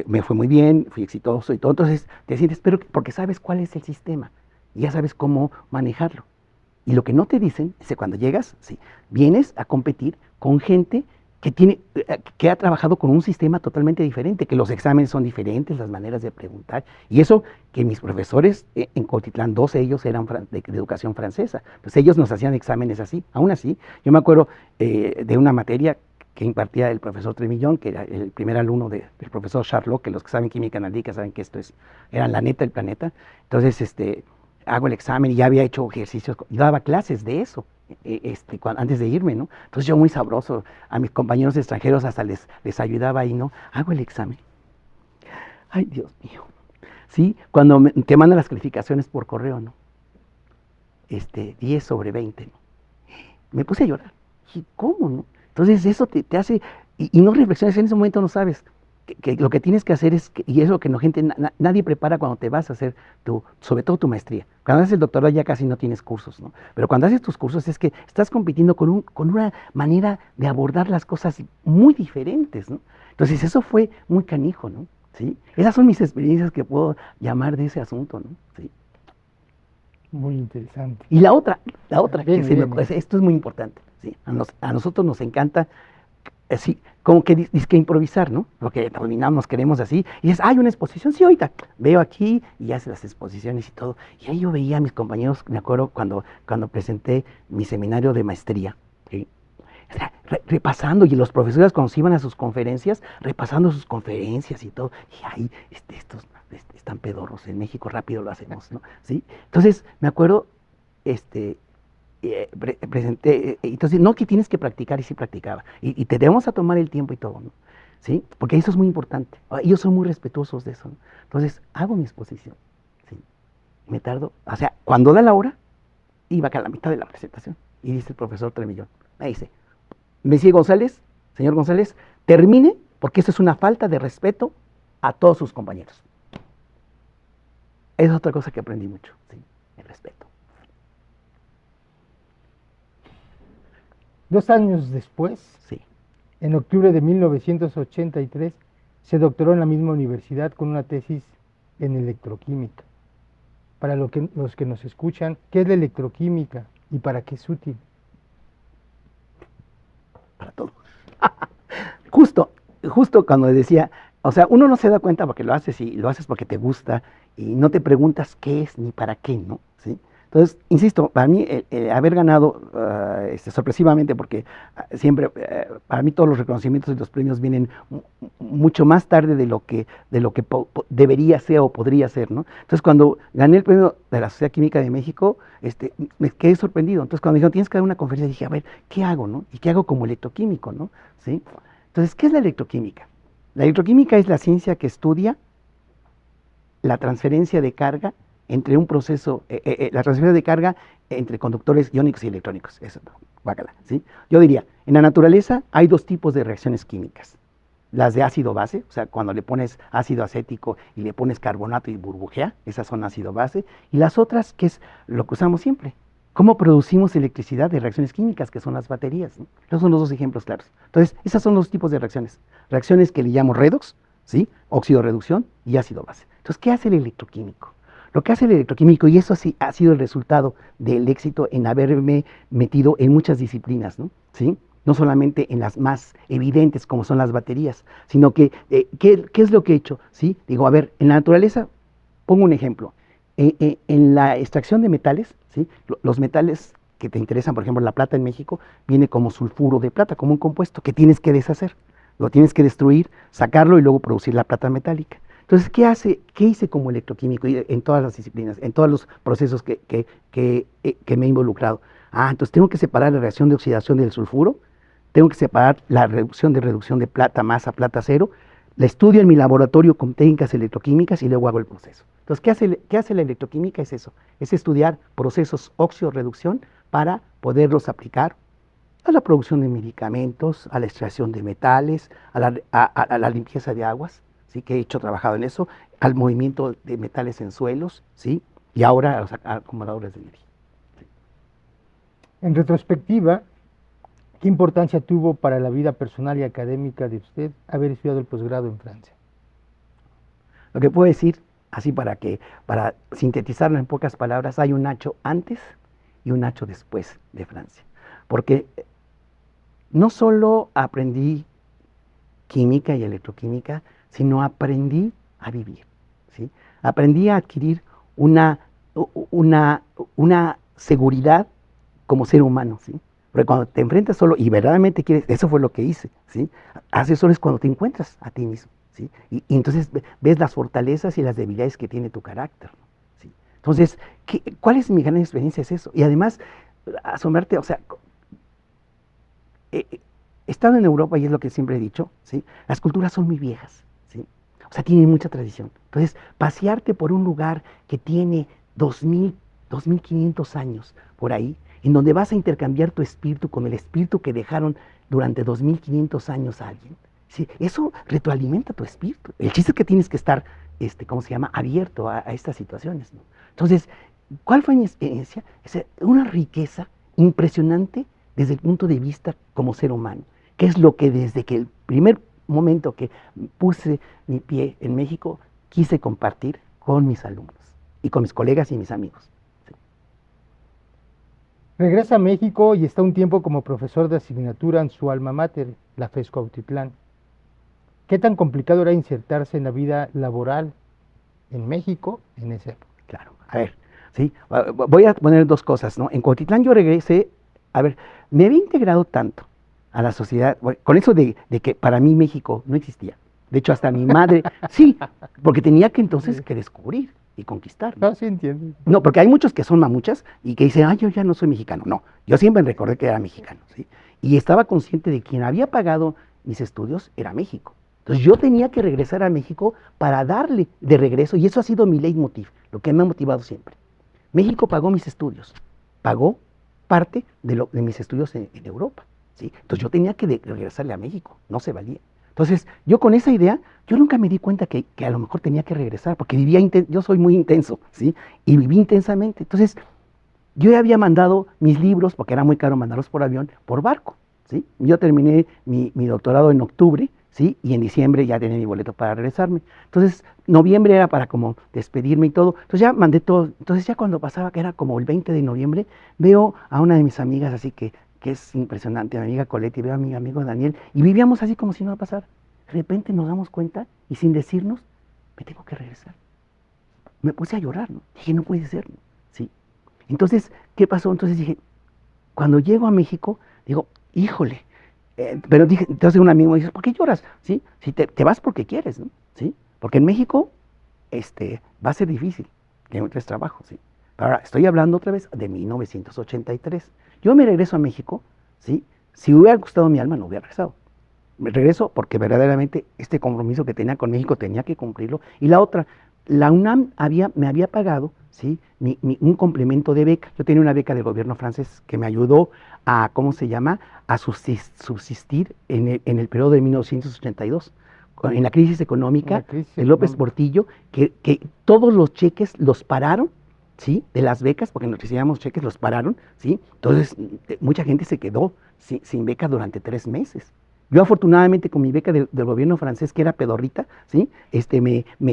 me fue muy bien, fui exitoso y todo, entonces te sientes, pero porque sabes cuál es el sistema, y ya sabes cómo manejarlo. Y lo que no te dicen es que cuando llegas, sí, vienes a competir con gente que ha trabajado con un sistema totalmente diferente, que los exámenes son diferentes, las maneras de preguntar, y eso que mis profesores en Cuautitlán, dos de ellos eran de educación francesa, pues ellos nos hacían exámenes así. Aún así, yo me acuerdo de una materia que impartía el profesor Tremillón, que era el primer alumno del profesor Charlot, que los que saben química analítica saben que era la neta del planeta. Entonces, hago el examen y ya había hecho ejercicios, y daba clases de eso. Antes de irme, ¿no? Entonces yo muy sabroso, a mis compañeros extranjeros hasta les ayudaba ahí, ¿no? Hago el examen. Ay, Dios mío. ¿Sí? Cuando te mandan las calificaciones por correo, ¿no? 10 sobre 20, ¿no? Me puse a llorar. Dije, ¿cómo, no? Entonces eso te hace, y no reflexiones, en ese momento no sabes. Que lo que tienes que hacer y es lo que nadie prepara cuando te vas a hacer sobre todo tu maestría. Cuando haces el doctorado ya casi no tienes cursos, ¿no? Pero cuando haces tus cursos es que estás compitiendo con una manera de abordar las cosas muy diferentes, ¿no? Entonces eso fue muy canijo, ¿no? ¿Sí? Esas son mis experiencias que puedo llamar de ese asunto, ¿no? ¿Sí? Muy interesante. Y la otra, Bien, esto es muy importante, ¿sí? A nosotros nos encanta así, como que que improvisar, ¿no? Lo que terminamos, queremos así, y dices, hay una exposición, sí, ahorita veo aquí, y hace las exposiciones y todo. Y ahí yo veía a mis compañeros, me acuerdo cuando presenté mi seminario de maestría, ¿sí? O sea, repasando, y los profesores cuando se iban a sus conferencias, repasando sus conferencias y todo, y ahí, estos están pedorros, en México rápido lo hacemos, ¿no? ¿Sí? Entonces, me acuerdo, presenté, entonces, no, que tienes que practicar, y sí practicaba, y te debemos a tomar el tiempo y todo, ¿no? ¿Sí? Porque eso es muy importante, ellos son muy respetuosos de eso, ¿no? Entonces, hago mi exposición, ¿sí? Me tardo, o sea, cuando da la hora, iba acá a la mitad de la presentación, y dice el profesor Tremillón, me dice, Messi González, señor González, termine, porque eso es una falta de respeto a todos sus compañeros. Es otra cosa que aprendí mucho, ¿sí? El respeto. 2 años después, sí, en octubre de 1983, se doctoró en la misma universidad con una tesis en electroquímica. Para los que nos escuchan, ¿qué es la electroquímica y para qué es útil? Para todo. Justo cuando decía, o sea, uno no se da cuenta porque lo haces, y lo haces porque te gusta, y no te preguntas qué es ni para qué, ¿no? ¿Sí? Entonces, insisto, para mí haber ganado sorpresivamente, porque siempre, para mí todos los reconocimientos y los premios vienen mucho más tarde de lo que debería ser o podría ser, ¿no? Entonces, cuando gané el premio de la Sociedad Química de México, me quedé sorprendido. Entonces, cuando me dijeron, tienes que dar una conferencia, dije, a ver, ¿qué hago, no? ¿Y qué hago como electroquímico, no? ¿Sí? Entonces, ¿qué es la electroquímica? La electroquímica es la ciencia que estudia la transferencia de carga entre un proceso, la transferencia de carga entre conductores iónicos y electrónicos. Eso, guácala, ¿sí? Yo diría, en la naturaleza hay dos tipos de reacciones químicas. Las de ácido-base, o sea, cuando le pones ácido acético y le pones carbonato y burbujea, esas son ácido-base. Y las otras, que es lo que usamos siempre. ¿Cómo producimos electricidad de reacciones químicas, que son las baterías? ¿No? Esos son los dos ejemplos claros. Entonces, esos son los tipos de reacciones. Reacciones que le llamo redox, ¿sí? Óxido-reducción y ácido-base. Entonces, ¿qué hace el electroquímico? Lo que hace el electroquímico, y eso sí ha sido el resultado del éxito en haberme metido en muchas disciplinas, ¿no? ¿Sí? No solamente en las más evidentes como son las baterías, sino que, ¿qué es lo que he hecho? ¿Sí? Digo, a ver, en la naturaleza, pongo un ejemplo. En la extracción de metales, ¿sí? Los metales que te interesan, por ejemplo, la plata en México, viene como sulfuro de plata, como un compuesto que tienes que deshacer. Lo tienes que destruir, sacarlo y luego producir la plata metálica. Entonces, ¿qué hice como electroquímico en todas las disciplinas, en todos los procesos que me he involucrado? Entonces tengo que separar la reacción de oxidación del sulfuro, tengo que separar la reducción de plata más a plata cero, la estudio en mi laboratorio con técnicas electroquímicas y luego hago el proceso. Entonces, ¿qué hace la electroquímica? Es eso, es estudiar procesos óxido-reducción para poderlos aplicar a la producción de medicamentos, a la extracción de metales, a la limpieza de aguas, ¿sí? Que he trabajado en eso, al movimiento de metales en suelos, ¿sí? Y ahora a los acumuladores de energía. ¿Sí? En retrospectiva, ¿qué importancia tuvo para la vida personal y académica de usted haber estudiado el posgrado en Francia? Lo que puedo decir, así para sintetizarlo en pocas palabras, hay un Nacho antes y un Nacho después de Francia. Porque no solo aprendí química y electroquímica, sino aprendí a vivir, ¿sí? Aprendí a adquirir una seguridad como ser humano, ¿sí? Porque cuando te enfrentas solo y verdaderamente quieres, eso fue lo que hice, ¿sí? Haces solo es cuando te encuentras a ti mismo, ¿sí? Y entonces ves las fortalezas y las debilidades que tiene tu carácter, ¿sí? Entonces, ¿cuál es mi gran experiencia? Es eso. Y además, asombrarte, o sea, he estado en Europa, y es lo que siempre he dicho, ¿sí? Las culturas son muy viejas, ¿sí? O sea, tienen mucha tradición. Entonces, pasearte por un lugar que tiene 2500 años por ahí, en donde vas a intercambiar tu espíritu con el espíritu que dejaron durante 2500 años a alguien, ¿sí? Eso retroalimenta tu espíritu. El chiste es que tienes que estar, ¿cómo se llama?, abierto a estas situaciones, ¿no? Entonces, ¿cuál fue mi experiencia? Es una riqueza impresionante desde el punto de vista como ser humano, que es lo que desde que el primer momento que puse mi pie en México quise compartir con mis alumnos y con mis colegas y mis amigos. Sí. Regresa a México y está un tiempo como profesor de asignatura en su alma mater, la FES Cuautitlán. ¿Qué tan complicado era insertarse en la vida laboral en México en esa época? Claro, a ver, ¿sí? Voy a poner dos cosas, ¿no? En Cuautitlán yo regresé, a ver, me había integrado tanto a la sociedad, con eso de que para mí México no existía. De hecho, hasta mi madre, sí, porque tenía que entonces que descubrir y conquistar, ¿no? Sí entiendo. No, porque hay muchos que son mamuchas y que dicen, yo ya no soy mexicano. No, yo siempre recordé que era mexicano, ¿sí? Y estaba consciente de que quien había pagado mis estudios era México. Entonces yo tenía que regresar a México para darle de regreso, y eso ha sido mi leitmotiv, lo que me ha motivado siempre. México pagó mis estudios, pagó parte de mis estudios en Europa, ¿sí? Entonces yo tenía que regresarle a México, no se valía. Entonces yo con esa idea, yo nunca me di cuenta que a lo mejor tenía que regresar, porque yo soy muy intenso, ¿sí? Y viví intensamente. Entonces yo ya había mandado mis libros, porque era muy caro mandarlos por avión, por barco, ¿sí? Yo terminé mi doctorado en octubre, ¿sí? Y en diciembre ya tenía mi boleto para regresarme. Entonces, noviembre era para como despedirme y todo. Entonces ya mandé todo. Entonces ya cuando pasaba, que era como el 20 de noviembre, veo a una de mis amigas, así que es impresionante, a mi amiga Colette, y veo a mi amigo Daniel, y vivíamos así como si no pasara. De repente nos damos cuenta, y sin decirnos, me tengo que regresar. Me puse a llorar, ¿no? Dije, no puede ser, ¿no? ¿Sí? Entonces, ¿qué pasó? Entonces dije, cuando llego a México, digo, híjole, pero dije, entonces un amigo me dice, ¿por qué lloras? ¿Sí? Si te vas porque quieres, ¿no? ¿Sí? Porque en México va a ser difícil que encuentres trabajo, ¿sí? Pero ahora, estoy hablando otra vez de 1983. Yo me regreso a México, ¿sí? Si hubiera gustado mi alma, no hubiera regresado. me regreso porque verdaderamente este compromiso que tenía con México tenía que cumplirlo. Y la otra, la UNAM me había pagado, ¿sí? Un complemento de beca. Yo tenía una beca del gobierno francés que me ayudó a, ¿cómo se llama?, a subsistir en el periodo de 1982, en la crisis económica de López Portillo, que todos los cheques los pararon, ¿sí?, de las becas, porque nos recibíamos cheques, los pararon, ¿sí? Entonces, mucha gente se quedó sin beca durante 3 meses. Yo afortunadamente con mi beca del gobierno francés, que era pedorrita, ¿sí?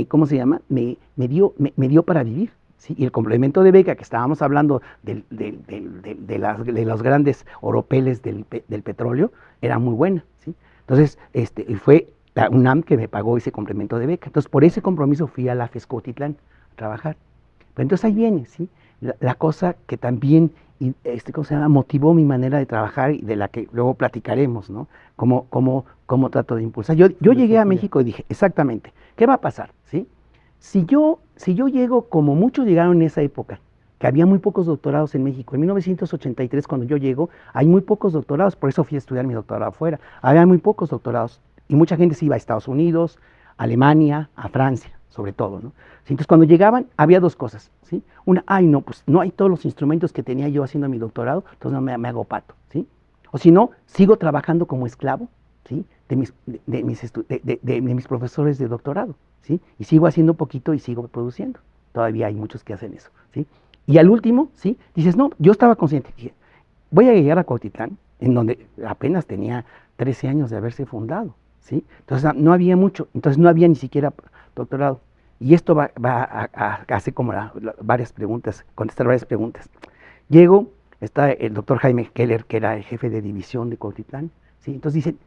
¿Cómo se llama? Me dio para vivir, ¿sí? Y el complemento de beca, que estábamos hablando de los grandes oropeles del petróleo, era muy buena, ¿sí? Entonces, fue la UNAM que me pagó ese complemento de beca. Entonces, por ese compromiso fui a la FES Cuautitlán a trabajar. Pero entonces ahí viene, ¿sí? La cosa que también, ¿cómo se llama?, motivó mi manera de trabajar y de la que luego platicaremos, ¿no? Cómo trato de impulsar. Yo llegué a México y dije, exactamente, ¿qué va a pasar? ¿Sí? Si yo llego, como muchos llegaron en esa época, que había muy pocos doctorados en México. En 1983, cuando yo llego, hay muy pocos doctorados, por eso fui a estudiar mi doctorado afuera. Había muy pocos doctorados y mucha gente se iba a Estados Unidos, a Alemania, a Francia, sobre todo, ¿no? Entonces, cuando llegaban, había 2 cosas, ¿sí? Una, no, pues no hay todos los instrumentos que tenía yo haciendo mi doctorado, entonces no me hago pato, ¿sí? O si no, sigo trabajando como esclavo, ¿sí?, de mis profesores de doctorado, ¿sí? Y sigo haciendo poquito y sigo produciendo. Todavía hay muchos que hacen eso, ¿sí? Y al último, ¿sí?, dices, no, yo estaba consciente, dije, voy a llegar a Cuautitlán, en donde apenas tenía 13 años de haberse fundado, ¿sí? Entonces no había mucho, entonces no había ni siquiera doctorado. Y esto va a hacer como varias preguntas, contestar varias preguntas. Llego, está el doctor Jaime Keller, que era el jefe de división de Cuautitlán, ¿sí? Entonces dicen,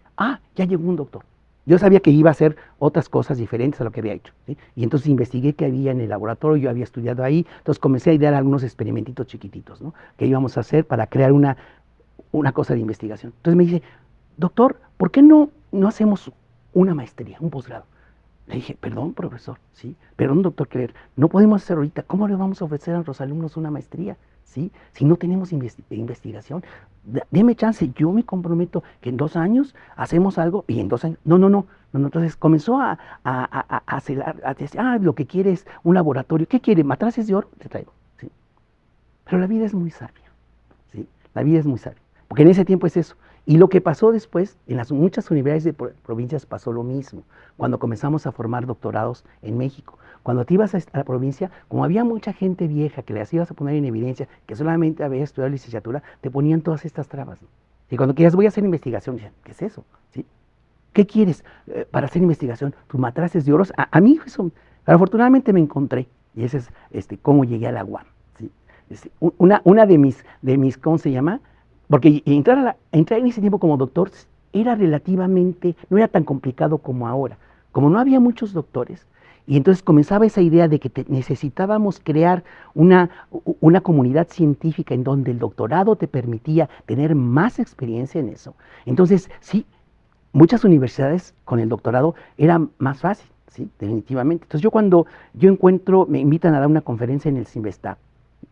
ya llegó un doctor. Yo sabía que iba a hacer otras cosas diferentes a lo que había hecho, ¿sí? Y entonces investigué qué había en el laboratorio, yo había estudiado ahí, entonces comencé a idear algunos experimentitos chiquititos, ¿no?, que íbamos a hacer para crear una cosa de investigación. Entonces me dice, doctor, ¿por qué no hacemos una maestría, un posgrado? Le dije, perdón, profesor, ¿sí? Perdón, doctor Keller, no podemos hacer ahorita. ¿Cómo le vamos a ofrecer a los alumnos una maestría, ¿sí?, si no tenemos investigación? Deme chance, yo me comprometo que en 2 años hacemos algo y en 2 años. No. Entonces comenzó a decir, lo que quiere es un laboratorio. ¿Qué quiere? ¿Matraces de oro? Te traigo, ¿sí? Pero la vida es muy sabia, ¿sí? La vida es muy sabia, porque en ese tiempo es eso. Y lo que pasó después, en las muchas universidades de provincias pasó lo mismo, cuando comenzamos a formar doctorados en México. Cuando te ibas a la provincia, como había mucha gente vieja que les ibas a poner en evidencia, que solamente había estudiado licenciatura, te ponían todas estas trabas, ¿no? Y cuando querías, voy a hacer investigación, decían, ¿qué es eso? ¿Sí? ¿Qué quieres para hacer investigación? ¿Tus matraces de oros? A mí eso, pero afortunadamente me encontré, y ese es cómo llegué a la UAM, ¿sí? Una de mis, ¿cómo se llama? Porque entrar en ese tiempo como doctor era relativamente, no era tan complicado como ahora. Como no había muchos doctores, y entonces comenzaba esa idea de que necesitábamos crear una comunidad científica en donde el doctorado te permitía tener más experiencia en eso. Entonces, sí, muchas universidades con el doctorado era más fácil, sí, definitivamente. Entonces cuando me invitan a dar una conferencia en el CIMBESTAB,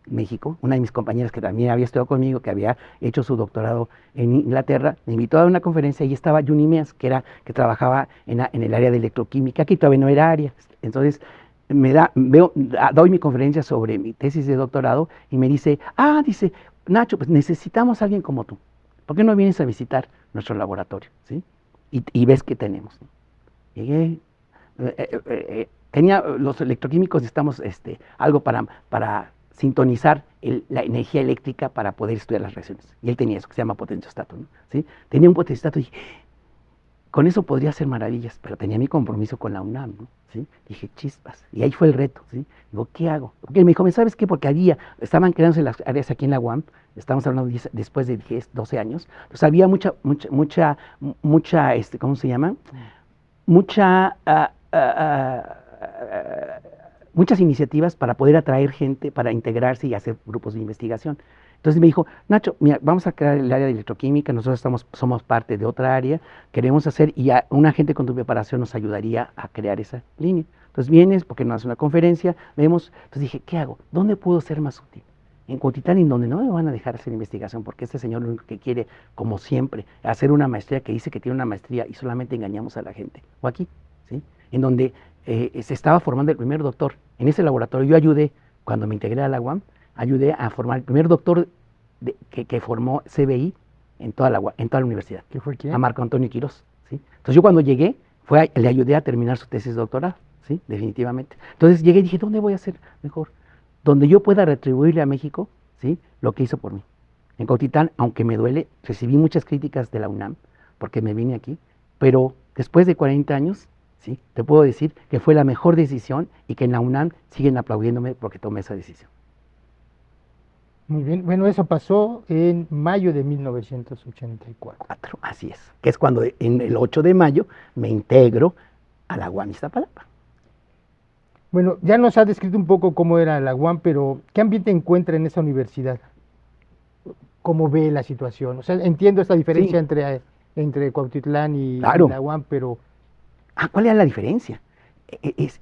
México, una de mis compañeras que también había estudiado conmigo, que había hecho su doctorado en Inglaterra, me invitó a dar una conferencia y estaba Juni Meas, que trabajaba en el área de electroquímica, aquí todavía no era área. Entonces doy mi conferencia sobre mi tesis de doctorado y me dice, dice, Nacho, pues necesitamos a alguien como tú. ¿Por qué no vienes a visitar nuestro laboratorio? ¿Sí? Y ves qué tenemos. Llegué, tenía los electroquímicos, necesitamos algo para sintonizar la energía eléctrica para poder estudiar las reacciones. Y él tenía eso, que se llama potenciostato, ¿no? ¿Sí? Tenía un potenciostato y dije, con eso podría hacer maravillas, pero tenía mi compromiso con la UNAM, ¿no? ¿Sí? Dije, chispas. Y ahí fue el reto, ¿sí? Digo, ¿qué hago? Porque él me dijo, ¿sabes qué? Porque estaban creándose las áreas aquí en la UAM, estamos hablando después de 10, 12 años, entonces había mucha, ¿cómo se llama? Muchas iniciativas para poder atraer gente, para integrarse y hacer grupos de investigación. Entonces me dijo, Nacho, mira, vamos a crear el área de electroquímica, nosotros somos parte de otra área, queremos hacer, y una gente con tu preparación nos ayudaría a crear esa línea. Entonces vienes, porque no haces una conferencia, vemos, entonces dije, ¿qué hago? ¿Dónde puedo ser más útil? en Cuautitlán, en donde no me van a dejar hacer investigación, porque este señor lo único que quiere, como siempre, hacer una maestría, que dice que tiene una maestría y solamente engañamos a la gente. O aquí, ¿sí? En donde se estaba formando el primer doctor. En ese laboratorio yo ayudé, cuando me integré a la UAM, ayudé a formar el primer doctor que formó CBI en toda la universidad. ¿Qué fue quién? A Marco Antonio Quirós, ¿sí? Entonces yo cuando llegué, le ayudé a terminar su tesis doctoral, ¿sí? Definitivamente. Entonces llegué y dije, ¿dónde voy a hacer mejor? Donde yo pueda retribuirle a México, ¿sí? Lo que hizo por mí. En Cuautitlán, aunque me duele, recibí muchas críticas de la UNAM, porque me vine aquí, pero después de 40 años, ¿sí? Te puedo decir que fue la mejor decisión y que en la UNAM siguen aplaudiéndome porque tomé esa decisión. Muy bien. Bueno, eso pasó en mayo de 1984. Así es, que es cuando en el 8 de mayo me integro a la UAM Iztapalapa. Bueno, ya nos ha descrito un poco cómo era la UAM, pero ¿qué ambiente encuentra en esa universidad? ¿Cómo ve la situación? O sea, entiendo esta diferencia Sí, entre Cuautitlán y claro. la UAM, pero ¿Cuál era la diferencia? Es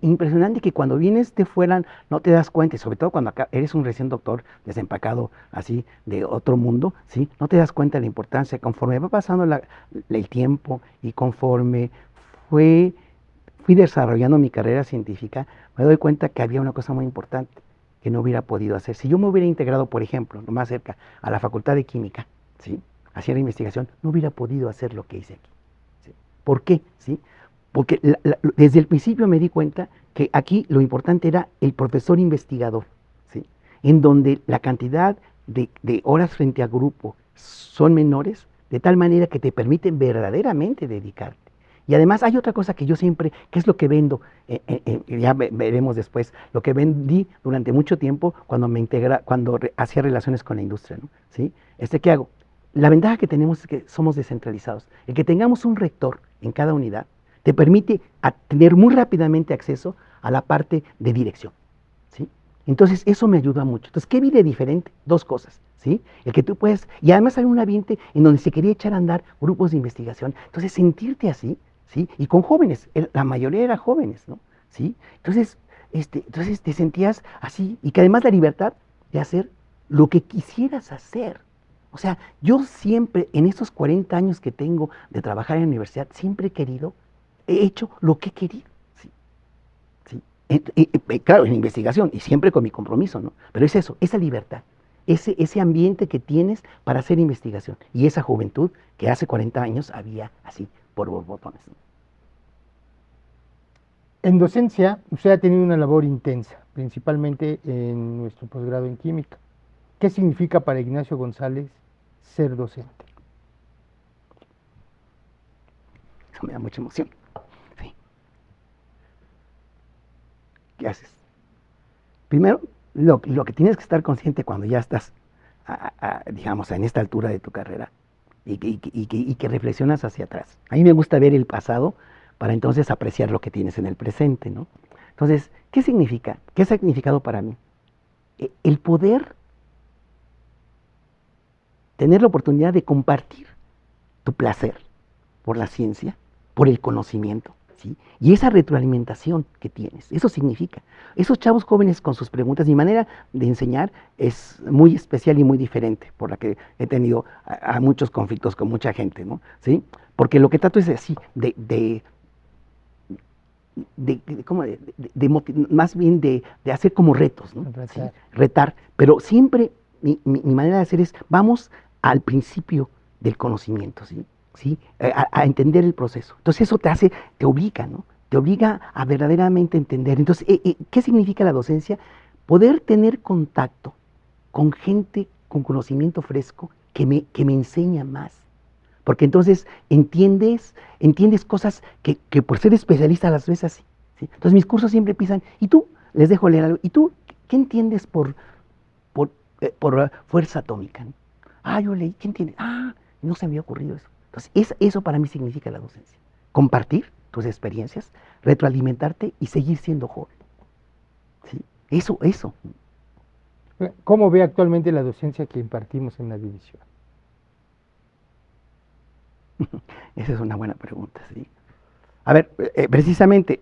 impresionante que cuando vienes de fuera no te das cuenta, y sobre todo cuando acá eres un recién doctor desempacado así de otro mundo, ¿sí? No te das cuenta de la importancia. Conforme va pasando el tiempo y conforme fue, fui desarrollando mi carrera científica, me doy cuenta que había una cosa muy importante que no hubiera podido hacer. Si yo me hubiera integrado, por ejemplo, lo más cerca, a la Facultad de Química, ¿sí? Hacia la investigación, no hubiera podido hacer lo que hice aquí. ¿Sí? ¿Por qué? ¿Sí? Porque desde el principio me di cuenta que aquí lo importante era el profesor investigador, ¿sí? En donde la cantidad de horas frente a grupo son menores, de tal manera que te permiten verdaderamente dedicarte. Y además hay otra cosa que yo siempre, que es lo que vendo, ya veremos después, lo que vendí durante mucho tiempo cuando hacía relaciones con la industria, ¿no? ¿Sí? ¿Qué hago? La ventaja que tenemos es que somos descentralizados. El que tengamos un rector en cada unidad te permite tener muy rápidamente acceso a la parte de dirección, ¿sí? Entonces, eso me ayuda mucho. Entonces, ¿qué vi de diferente? Dos cosas, ¿sí? El que tú puedes, y además hay un ambiente en donde se quería echar a andar grupos de investigación. Entonces, sentirte así, ¿sí? Y con jóvenes, la mayoría eran jóvenes, ¿no? ¿Sí? Entonces te sentías así, y que además la libertad de hacer lo que quisieras hacer. O sea, yo siempre, en estos 40 años que tengo de trabajar en la universidad, siempre he hecho lo que he querido. ¿Sí? ¿Sí? Claro, en investigación y siempre con mi compromiso, ¿no? Pero es eso, esa libertad, ese ambiente que tienes para hacer investigación y esa juventud que hace 40 años había así, por borbotones, ¿no? en docencia usted ha tenido una labor intensa, principalmente en nuestro posgrado en química. ¿Qué significa para Ignacio González ser docente? Eso me da mucha emoción. ¿Sí? ¿Qué haces? Primero, lo que tienes que estar consciente cuando ya estás, digamos, en esta altura de tu carrera y que reflexionas hacia atrás. A mí me gusta ver el pasado para entonces apreciar lo que tienes en el presente, ¿no? Entonces, ¿qué significa? ¿Qué ha significado para mí? El poder tener la oportunidad de compartir tu placer por la ciencia, por el conocimiento, ¿sí? Y esa retroalimentación que tienes, eso significa. Esos chavos jóvenes con sus preguntas, mi manera de enseñar es muy especial y muy diferente, por la que he tenido a muchos conflictos con mucha gente, ¿no? ¿Sí? Porque lo que trato es así, ¿cómo? Más bien de hacer como retos, ¿no? ¿Sí? Retar, pero siempre mi manera de hacer es, vamos al principio del conocimiento, ¿sí? ¿Sí? A entender el proceso. Entonces eso te obliga, ¿no? Te obliga a verdaderamente entender. Entonces, ¿qué significa la docencia? Poder tener contacto con gente con conocimiento fresco que me enseña más. Porque entonces entiendes cosas que por ser especialista las ves así, ¿sí? Entonces mis cursos siempre empiezan, y tú, les dejo leer algo, ¿y tú qué entiendes por fuerza atómica? ¿No? Yo leí, ¿qué entiendes? No se me había ocurrido eso. Entonces eso para mí significa la docencia. Compartir tus experiencias, retroalimentarte y seguir siendo joven. ¿Sí? Eso. ¿Cómo ve actualmente la docencia que impartimos en la división? Esa es una buena pregunta, ¿sí? A ver, precisamente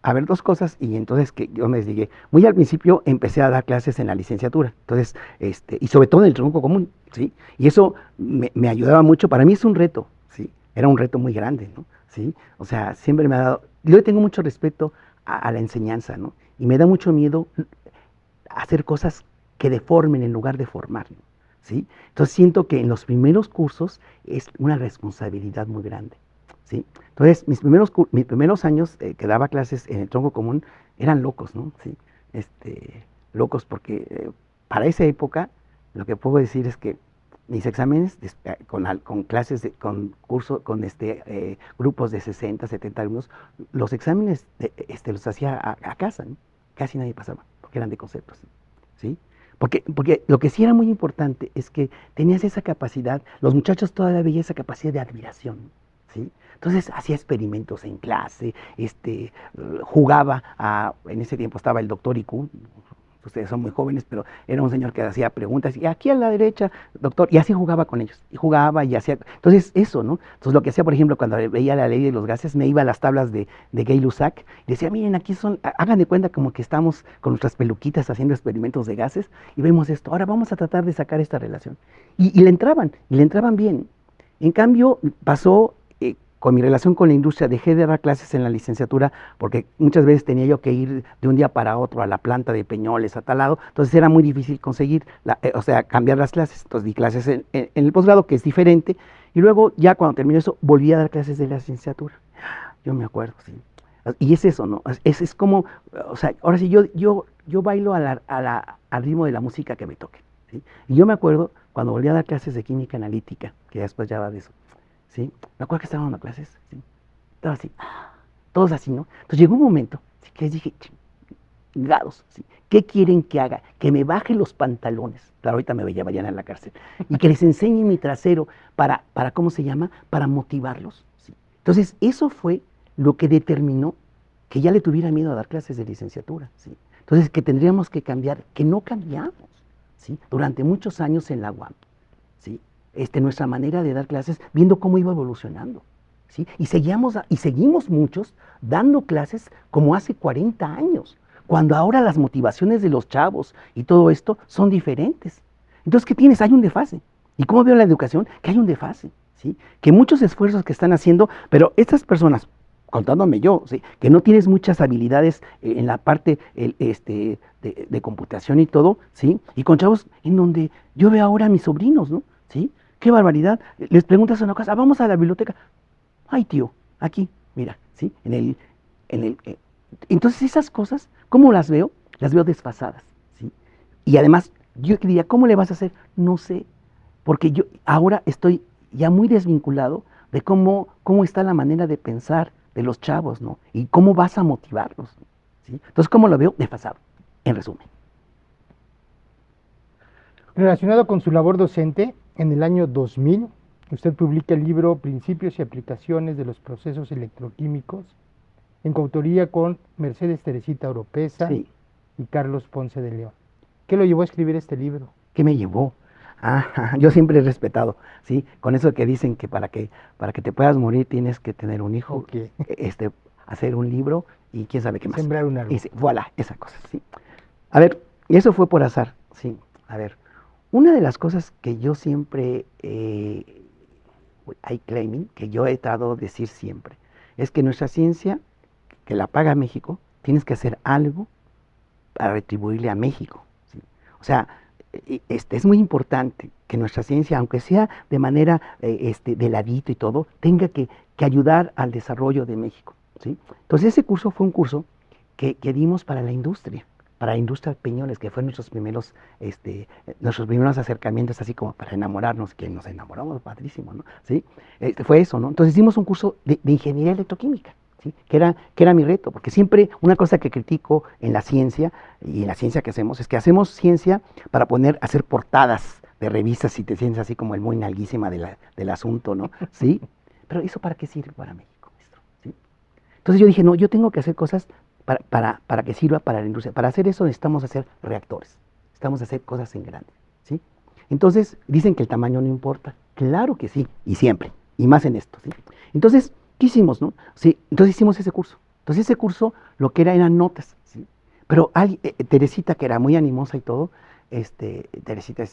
a ver dos cosas y entonces que yo me desligué. Muy al principio empecé a dar clases en la licenciatura, entonces, y sobre todo en el tronco común, ¿sí? Y eso me ayudaba mucho, para mí es un reto, ¿sí? Era un reto muy grande, ¿no? ¿Sí? O sea, siempre me ha dado, yo tengo mucho respeto a la enseñanza, ¿no? Y me da mucho miedo hacer cosas que deformen en lugar de formar, ¿no? ¿Sí? Entonces siento que en los primeros cursos es una responsabilidad muy grande, ¿sí? Entonces mis primeros años que daba clases en el tronco común eran locos, ¿no? ¿Sí? Locos porque para esa época lo que puedo decir es que mis exámenes con clases, con curso, con grupos de 60, 70 alumnos, los exámenes los hacía a casa, ¿no? Casi nadie pasaba, porque eran de conceptos, ¿sí? Porque lo que sí era muy importante es que tenías esa capacidad, los muchachos todavía veían esa capacidad de admiración, ¿sí? Entonces hacía experimentos en clase, jugaba en ese tiempo estaba el doctor IQ, ustedes son muy jóvenes, pero era un señor que hacía preguntas, y aquí a la derecha, doctor, y así jugaba con ellos, y jugaba y hacía, entonces eso, ¿no? Entonces lo que hacía, por ejemplo, cuando veía la ley de los gases, me iba a las tablas de Gay-Lussac, y decía, miren, aquí hagan de cuenta como que estamos con nuestras peluquitas haciendo experimentos de gases, y vemos esto, ahora vamos a tratar de sacar esta relación. Y le entraban bien. En cambio, pasó con mi relación con la industria, dejé de dar clases en la licenciatura porque muchas veces tenía yo que ir de un día para otro a la planta de Peñoles, a tal lado, entonces era muy difícil conseguir, o sea, cambiar las clases. Entonces di clases en el posgrado, que es diferente, y luego ya cuando terminó eso, volví a dar clases de la licenciatura. Yo me acuerdo, sí. Y es eso, ¿no? Es como, o sea, ahora sí, yo bailo al ritmo de la música que me toque, ¿sí? Y yo me acuerdo cuando volví a dar clases de química analítica, que después ya va de eso, ¿sí? Me acuerdo que estaban dando clases, ¿sí? Estaba así, todos así, ¿no? Entonces llegó un momento, ¿sí? Que les dije, chingados, ¿sí? ¿Qué quieren que haga? Que me baje los pantalones. Claro, ahorita me vayan a la cárcel. Y que les enseñe mi trasero ¿cómo se llama? Para motivarlos, ¿sí? Entonces, eso fue lo que determinó que ya le tuviera miedo a dar clases de licenciatura, ¿sí? Entonces, que tendríamos que cambiar, que no cambiamos, ¿sí? Durante muchos años en la UAM, ¿sí? Nuestra manera de dar clases, viendo cómo iba evolucionando, ¿sí? Y seguimos muchos dando clases como hace 40 años, cuando ahora las motivaciones de los chavos y todo esto son diferentes. Entonces, ¿qué tienes? Hay un desfase. ¿Y cómo veo la educación? Que hay un desfase, ¿sí? Que muchos esfuerzos que están haciendo, pero estas personas, contándome yo, ¿sí? Que no tienes muchas habilidades en la parte de computación y todo, ¿sí? Y con chavos en donde yo veo ahora a mis sobrinos, ¿no? ¿Sí? Qué barbaridad. Les preguntas una cosa, vamos a la biblioteca. Ay, tío, aquí, mira, ¿sí? Entonces esas cosas, ¿cómo las veo? Las veo desfasadas, ¿sí? Y además, yo diría, ¿cómo le vas a hacer? No sé, porque yo ahora estoy ya muy desvinculado de cómo está la manera de pensar de los chavos, ¿no? Y cómo vas a motivarlos, ¿sí? Entonces, ¿cómo lo veo? Desfasado, en resumen. Relacionado con su labor docente, en el año 2000, usted publica el libro Principios y aplicaciones de los procesos electroquímicos, en coautoría con Mercedes Teresita Oropesa Sí. y Carlos Ponce de León. ¿Qué lo llevó a escribir este libro? ¿Qué me llevó? Yo siempre he respetado, ¿sí? Con eso que dicen que para que te puedas morir tienes que tener un hijo, Ok. hacer un libro y quién sabe qué más. Sembrar un árbol. Voilà, esa cosa, ¿sí? A ver, y eso fue por azar, sí. A ver, una de las cosas que yo siempre, hay claiming, que yo he tratado de decir siempre, es que nuestra ciencia, que la paga México, tienes que hacer algo para retribuirle a México, ¿sí? O sea, es muy importante que nuestra ciencia, aunque sea de manera de ladito y todo, tenga que ayudar al desarrollo de México, ¿sí? Entonces ese curso fue un curso que dimos para la industria Peñoles, que fueron nuestros primeros acercamientos, así como para enamorarnos, que nos enamoramos, padrísimo, ¿no? ¿Sí? Fue eso, ¿no? Entonces hicimos un curso de ingeniería electroquímica, ¿sí? Que era mi reto, porque siempre una cosa que critico en la ciencia, y en la ciencia que hacemos, es que hacemos ciencia para hacer portadas de revistas y te sientes así como el muy nalguísima del asunto, ¿no? ¿Sí? Pero ¿eso para qué sirve para México, maestro? ¿Sí? Entonces yo dije, no, yo tengo que hacer cosas para que sirva para la industria. Para hacer eso necesitamos hacer reactores, necesitamos hacer cosas en grande, ¿sí? Entonces, dicen que el tamaño no importa. Claro que sí, y siempre, y más en esto, ¿sí? Entonces, ¿qué hicimos, no? Sí, entonces hicimos ese curso, Entonces ese curso lo que era eran notas, ¿sí? Pero Teresita, que era muy animosa y todo, Teresita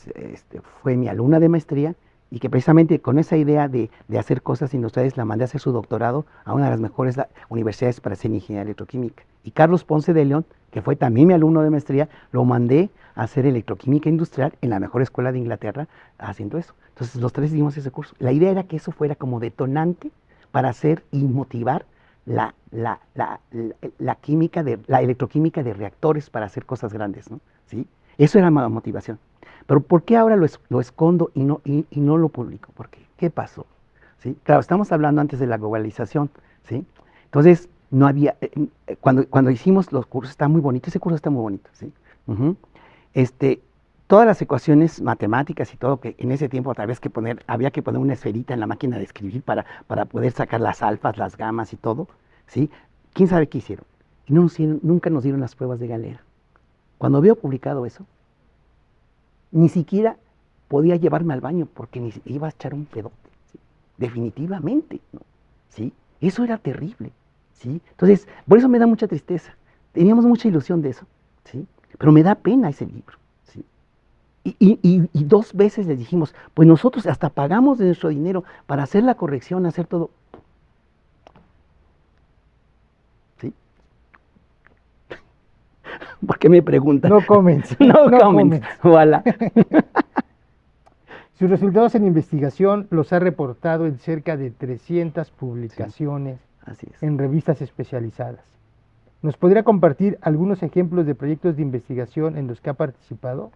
fue mi alumna de maestría y que precisamente con esa idea de hacer cosas industriales la mandé a hacer su doctorado a una de las mejores universidades para hacer ingeniería electroquímica. Y Carlos Ponce de León, que fue también mi alumno de maestría, lo mandé a hacer electroquímica industrial en la mejor escuela de Inglaterra haciendo eso. Entonces los tres dimos ese curso. La idea era que eso fuera como detonante para hacer y motivar la química la electroquímica de reactores para hacer cosas grandes, ¿no? ¿Sí? Eso era la motivación. Pero ¿por qué ahora lo escondo y no lo publico? ¿Por qué? ¿Qué pasó? ¿Sí? Claro, estamos hablando antes de la globalización, ¿sí? Entonces, no había, cuando hicimos los cursos, está muy bonito, ese curso está muy bonito, ¿sí? Uh-huh. Todas las ecuaciones matemáticas y todo, que en ese tiempo había que poner una esferita en la máquina de escribir para poder sacar las alfas, las gamas y todo, ¿sí? ¿Quién sabe qué hicieron? Y nunca nos dieron las pruebas de Galera. Cuando veo publicado eso, ni siquiera podía llevarme al baño porque iba a echar un pedote, ¿sí? Definitivamente, ¿no? ¿Sí? Eso era terrible, ¿sí? Entonces, por eso me da mucha tristeza. Teníamos mucha ilusión de eso, ¿sí? Pero me da pena ese libro, ¿sí? Y 2 veces les dijimos, pues nosotros hasta pagamos de nuestro dinero para hacer la corrección, hacer todo. ¿Sí? ¿Por qué me preguntan? No comments. No comments. Voilà. Sus resultados en investigación los ha reportado en cerca de 300 publicaciones Así es. en revistas especializadas. ¿Nos podría compartir algunos ejemplos de proyectos de investigación en los que ha participado?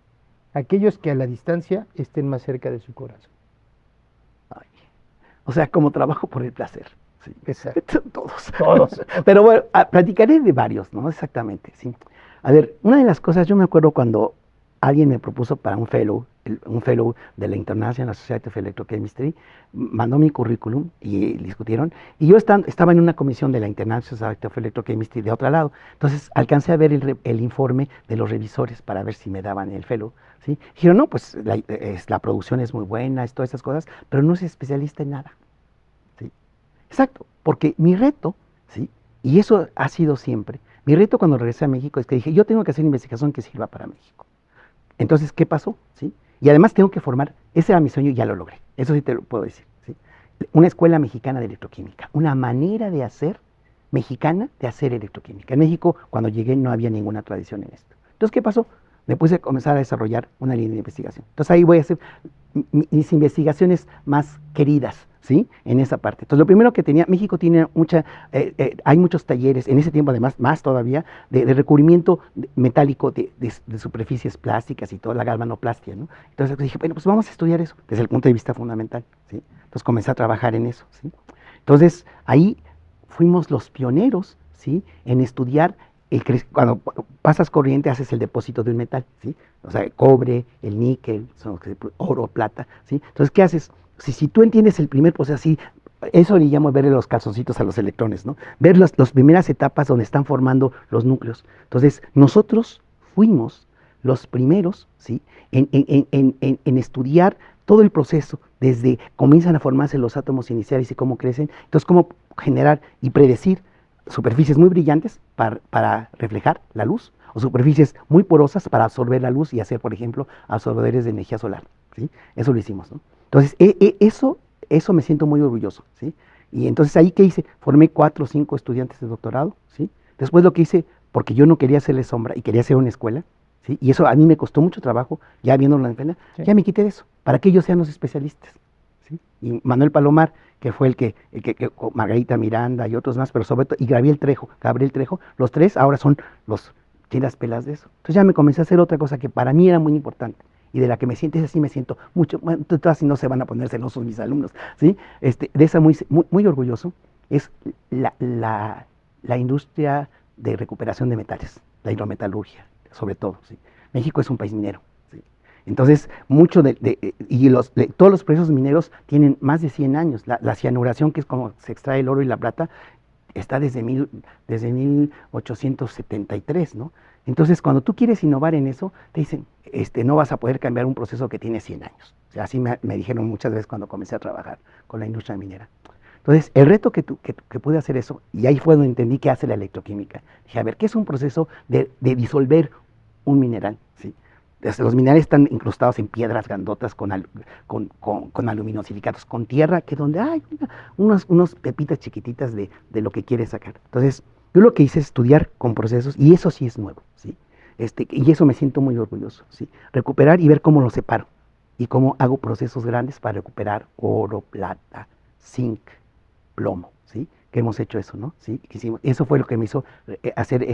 Aquellos que a la distancia estén más cerca de su corazón. Ay. O sea, como trabajo por el placer. Sí. Exacto. Todos. Pero bueno, platicaré de varios, ¿no? Exactamente, sí. A ver, una de las cosas, yo me acuerdo cuando alguien me propuso para un fellow de la International Society of Electrochemistry, mandó mi currículum y discutieron, y yo estaba en una comisión de la International Society of Electrochemistry de otro lado, entonces alcancé a ver el informe de los revisores para ver si me daban el fellow, ¿sí? Dijeron, no, pues la producción es muy buena, todas esas cosas, pero no es especialista en nada, ¿sí? Exacto, porque mi reto, ¿sí? Y eso ha sido siempre, mi reto cuando regresé a México es que dije, yo tengo que hacer investigación que sirva para México. Entonces, ¿qué pasó? ¿Sí? Y además tengo que formar, ese era mi sueño y ya lo logré, eso sí te lo puedo decir, ¿sí? Una escuela mexicana de electroquímica, una manera de hacer mexicana de hacer electroquímica. En México, cuando llegué, no había ninguna tradición en esto. Entonces, ¿qué pasó? Me puse a comenzar a desarrollar una línea de investigación. Entonces, ahí voy a hacer mis investigaciones más queridas, ¿sí? En esa parte. Entonces, lo primero que tenía, México tiene hay muchos talleres, en ese tiempo además, más todavía, de recubrimiento metálico de superficies plásticas y toda la galvanoplastia, ¿no? Entonces dije, bueno, pues vamos a estudiar eso desde el punto de vista fundamental, ¿sí? Entonces comencé a trabajar en eso, ¿sí? Entonces, ahí fuimos los pioneros, ¿sí? En estudiar cuando pasas corriente haces el depósito de un metal, ¿sí? O sea, cobre, el níquel, oro, plata, ¿sí? Entonces, ¿qué haces? Si tú entiendes el primer proceso así, eso le llamo verle los calzoncitos a los electrones, ¿no? Ver las primeras etapas donde están formando los núcleos. Entonces, nosotros fuimos los primeros, ¿sí? En estudiar todo el proceso, desde comienzan a formarse los átomos iniciales y cómo crecen, entonces cómo generar y predecir superficies muy brillantes para reflejar la luz, o superficies muy porosas para absorber la luz y hacer, por ejemplo, absorbedores de energía solar, ¿sí? Eso lo hicimos, ¿no? Entonces, eso me siento muy orgulloso, ¿sí? Y entonces ahí, ¿qué hice? Formé 4 o 5 estudiantes de doctorado, ¿sí? Después lo que hice, porque yo no quería hacerle sombra y quería hacer una escuela, ¿sí? Y eso a mí me costó mucho trabajo, ya viendo la escuela, sí. Ya me quité de eso, para que ellos sean los especialistas, ¿sí? Y Manuel Palomar, que fue el que Margarita Miranda y otros más, pero sobre todo, y Gabriel Trejo, los 3 ahora son los chinas pelas de eso. Entonces ya me comencé a hacer otra cosa que para mí era muy importante y de la que me siento mucho, bueno, todas no se van a poner celosos mis alumnos, ¿sí? De esa muy orgulloso, es la industria de recuperación de metales, la hidrometalurgia, sobre todo, ¿sí? México es un país minero, ¿sí? Entonces, todos los procesos mineros tienen más de 100 años. La cianuración, que es como se extrae el oro y la plata, está desde 1873, ¿no? Entonces, cuando tú quieres innovar en eso, te dicen, no vas a poder cambiar un proceso que tiene 100 años. O sea, así me dijeron muchas veces cuando comencé a trabajar con la industria minera. Entonces, el reto que pude hacer eso, y ahí fue donde entendí qué hace la electroquímica. Dije, a ver, ¿qué es un proceso de disolver un mineral? ¿Sí? Los minerales están incrustados en piedras grandotas con aluminosilicatos, con tierra, que donde hay unos pepitas chiquititas de lo que quieres sacar. Entonces, yo lo que hice es estudiar con procesos, y eso sí es nuevo, ¿sí? Y eso me siento muy orgulloso, ¿sí? Recuperar y ver cómo lo separo, y cómo hago procesos grandes para recuperar oro, plata, zinc, plomo, ¿sí? Que hemos hecho eso, ¿no? ¿Sí? Eso fue lo que me hizo hacer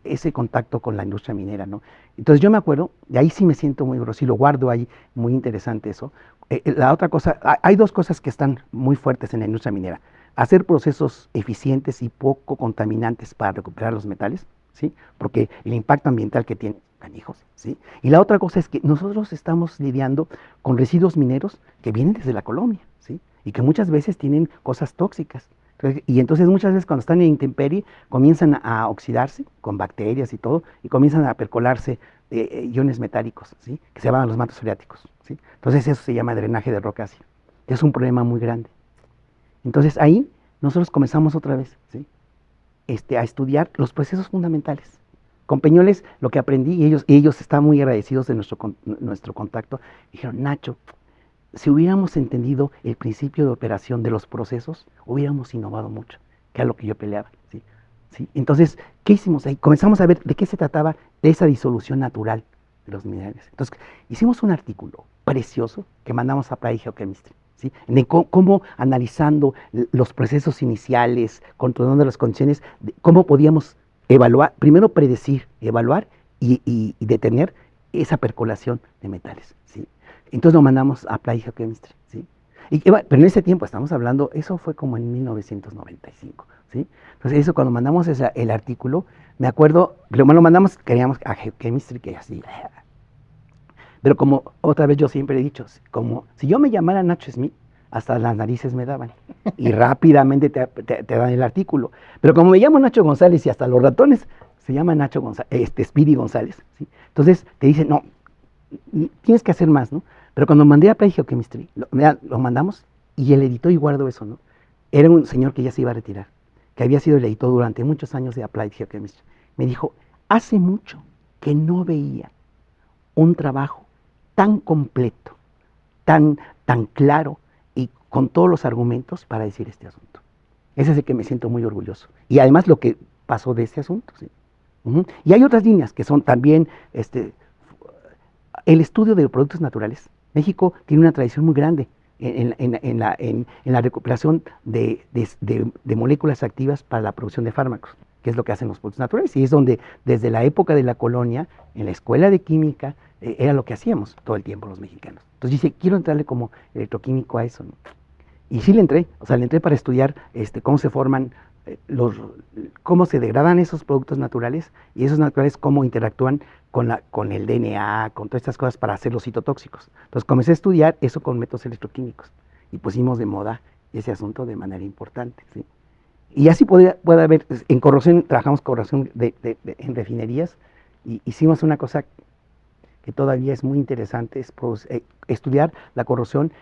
ese contacto con la industria minera, ¿no? Entonces yo me acuerdo, y ahí sí me siento muy orgulloso, y lo guardo ahí, muy interesante eso. La otra cosa, hay dos cosas que están muy fuertes en la industria minera. Hacer procesos eficientes y poco contaminantes para recuperar los metales, ¿sí? Porque el impacto ambiental que tiene, canijos, ¿sí? Y la otra cosa es que nosotros estamos lidiando con residuos mineros que vienen desde la colonia, ¿sí? Y que muchas veces tienen cosas tóxicas. Y entonces muchas veces cuando están en intemperie comienzan a oxidarse con bacterias y todo, y comienzan a percolarse iones metálicos, ¿sí? Que se van a los mantos freáticos, ¿sí? Entonces eso se llama drenaje de roca ácida. Es un problema muy grande. Entonces ahí nosotros comenzamos otra vez, ¿sí? A estudiar los procesos fundamentales. Con Peñoles lo que aprendí, y ellos están muy agradecidos de nuestro contacto, dijeron, Nacho, si hubiéramos entendido el principio de operación de los procesos, hubiéramos innovado mucho, que era lo que yo peleaba, ¿sí? ¿Sí? Entonces, ¿qué hicimos ahí? Comenzamos a ver de qué se trataba de esa disolución natural de los minerales. Entonces, hicimos un artículo precioso que mandamos a Applied Geochemistry, ¿sí? De cómo analizando los procesos iniciales, controlando las condiciones, cómo podíamos evaluar, primero predecir, evaluar y detener esa percolación de metales, ¿sí? Entonces lo mandamos a Applied Geochemistry, ¿sí? Pero en ese tiempo, estamos hablando, eso fue como en 1995, ¿sí? Entonces eso cuando mandamos el artículo, me acuerdo, lo mandamos, queríamos a Geochemistry, que así, pero como otra vez yo siempre he dicho, como si yo me llamara Nacho Smith, hasta las narices me daban, y rápidamente te dan el artículo. Pero como me llamo Nacho González y hasta los ratones se llaman Nacho González, Speedy González, ¿sí? Entonces te dicen, no, tienes que hacer más, ¿no? Pero cuando mandé a Applied Geochemistry, lo mandamos y el editor, y guardo eso, ¿no? Era un señor que ya se iba a retirar, que había sido el editor durante muchos años de Applied Geochemistry. Me dijo, hace mucho que no veía un trabajo tan completo, tan claro y con todos los argumentos para decir este asunto. Ese es el que me siento muy orgulloso. Y además lo que pasó de este asunto, ¿sí? Y hay otras líneas que son también el estudio de los productos naturales. México tiene una tradición muy grande en la recuperación de moléculas activas para la producción de fármacos, que es lo que hacen los productos naturales, y es donde desde la época de la colonia, en la escuela de química, era lo que hacíamos todo el tiempo los mexicanos. Entonces dice, quiero entrarle como electroquímico a eso, ¿no? Y sí le entré, o sea, le entré para estudiar cómo se forman, cómo se degradan esos productos naturales, y esos naturales cómo interactúan con el DNA, con todas estas cosas para hacerlos citotóxicos. Entonces comencé a estudiar eso con métodos electroquímicos, y pusimos de moda ese asunto de manera importante, ¿sí? Y así puede haber, en corrosión, trabajamos corrosión en refinerías, y hicimos una cosa que todavía es muy interesante, es estudiar la corrosión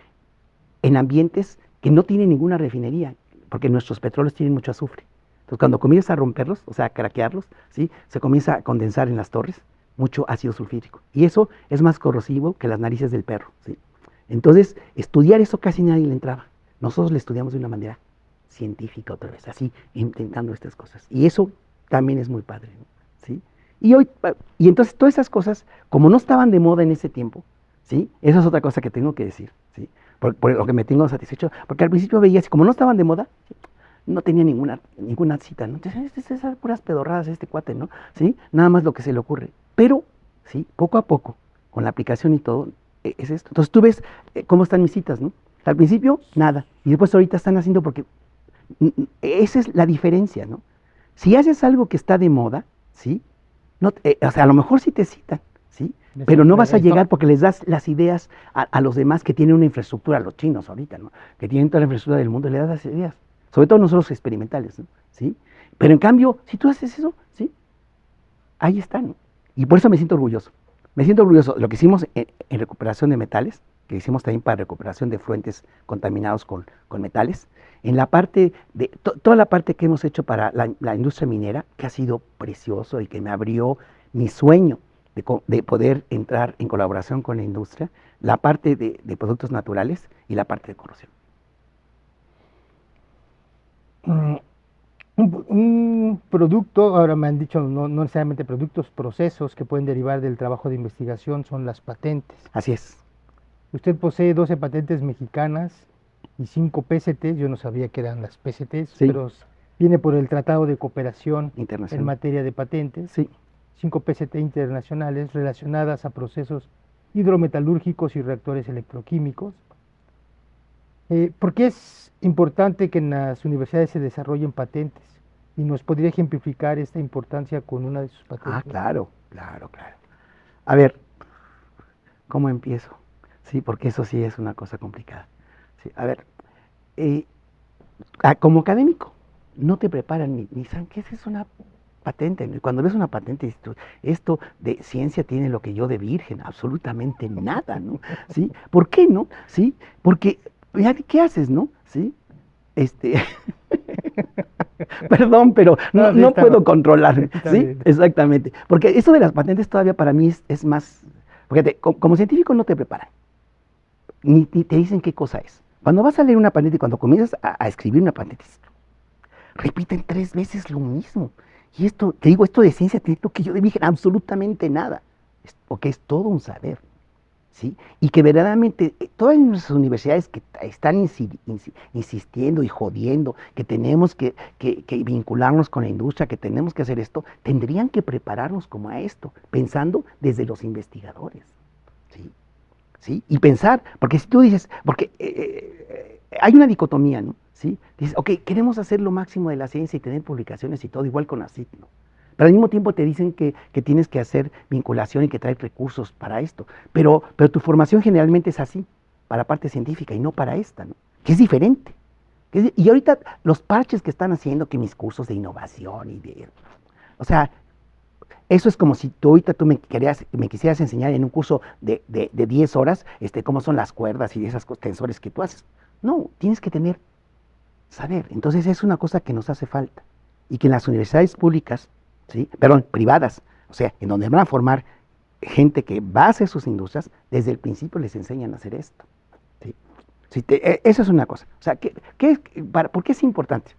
en ambientes que no tienen ninguna refinería, porque nuestros petróleos tienen mucho azufre. Entonces, cuando comienzas a romperlos, o sea, a craquearlos, ¿sí? Se comienza a condensar en las torres mucho ácido sulfídrico. Y eso es más corrosivo que las narices del perro, ¿sí? Entonces, estudiar eso casi nadie le entraba. Nosotros le estudiamos de una manera científica otra vez, así, intentando estas cosas. Y eso también es muy padre, ¿no? ¿Sí? Y entonces todas esas cosas, como no estaban de moda en ese tiempo, ¿sí? Esa es otra cosa que tengo que decir, ¿sí? Por lo que me tengo satisfecho, porque al principio veía así, como no estaban de moda, no tenía ninguna cita, ¿no? Entonces, esas puras pedorradas este cuate, ¿no? ¿Sí? Nada más lo que se le ocurre. Pero, ¿sí? Poco a poco, con la aplicación y todo, es esto. Entonces tú ves cómo están mis citas, ¿no? Al principio, nada. Y después ahorita están haciendo porque esa es la diferencia, ¿no? Si haces algo que está de moda, ¿sí? No, o sea, a lo mejor sí te citan, ¿sí? Pero no vas a llegar porque les das las ideas a los demás que tienen una infraestructura, a los chinos ahorita, ¿no? Que tienen toda la infraestructura del mundo, le das las ideas. Sobre todo nosotros experimentales, ¿no? ¿Sí? Pero en cambio, si tú haces eso, ¿sí? Ahí están, ¿no? Y por eso me siento orgulloso. Me siento orgulloso de lo que hicimos en recuperación de metales, que hicimos también para recuperación de efluentes contaminados con metales, en la parte de, toda la parte que hemos hecho para la industria minera, que ha sido precioso y que me abrió mi sueño de poder entrar en colaboración con la industria, la parte de productos naturales y la parte de corrosión. Un producto, ahora me han dicho, no necesariamente productos, procesos que pueden derivar del trabajo de investigación son las patentes. Así es. Usted posee 12 patentes mexicanas y 5 PCTs, yo no sabía que eran las PCTs, Sí. pero viene por el Tratado de Cooperación en Internacional. materia de patentes. Sí. 5 PCT internacionales relacionadas a procesos hidrometalúrgicos y reactores electroquímicos. ¿Por qué es importante que en las universidades se desarrollen patentes? ¿Y nos podría ejemplificar esta importancia con una de sus patentes? Ah, claro, claro, claro. A ver, ¿cómo empiezo? Sí, porque eso sí es una cosa complicada. Sí, a ver, como académico, no te preparan ni saben qué es una patente. Cuando ves una patente, esto de ciencia tiene lo que yo de virgen, absolutamente nada, ¿no? ¿Sí? ¿Por qué no? ¿Sí? Porque, ¿qué haces, no? ¿Sí? Perdón, pero no puedo controlarme, ¿sí? Exactamente. Porque eso de las patentes todavía para mí es más, porque como científico no te preparan, ni te dicen qué cosa es. Cuando vas a leer una patente y cuando comienzas a escribir una patente, repiten 3 veces lo mismo. Y esto, te digo, esto de ciencia tiene lo que yo dije absolutamente nada, porque es todo un saber, ¿sí? Y que verdaderamente todas nuestras universidades que están insistiendo y jodiendo, que tenemos que vincularnos con la industria, que tenemos que hacer esto, tendrían que prepararnos como a esto, pensando desde los investigadores, ¿sí? ¿Sí? Y pensar, porque si tú dices, porque hay una dicotomía, ¿no? ¿Sí? Dices, ok, queremos hacer lo máximo de la ciencia y tener publicaciones y todo, igual con la CIT, ¿no? Pero al mismo tiempo te dicen que tienes que hacer vinculación y que traer recursos para esto. Pero tu formación generalmente es así, para la parte científica y no para esta, ¿no? Que es diferente. Y ahorita los parches que están haciendo, que mis cursos de innovación y de... O sea, eso es como si ahorita tú me quisieras enseñar en un curso de 10 horas cómo son las cuerdas y esas tensores que tú haces. No, tienes que saber. Entonces es una cosa que nos hace falta. Y que en las universidades públicas, ¿sí? Perdón, privadas, o sea, en donde van a formar gente que va a hacer sus industrias, desde el principio les enseñan a hacer esto. ¿Sí? Eso es una cosa. O sea, ¿por qué es importante?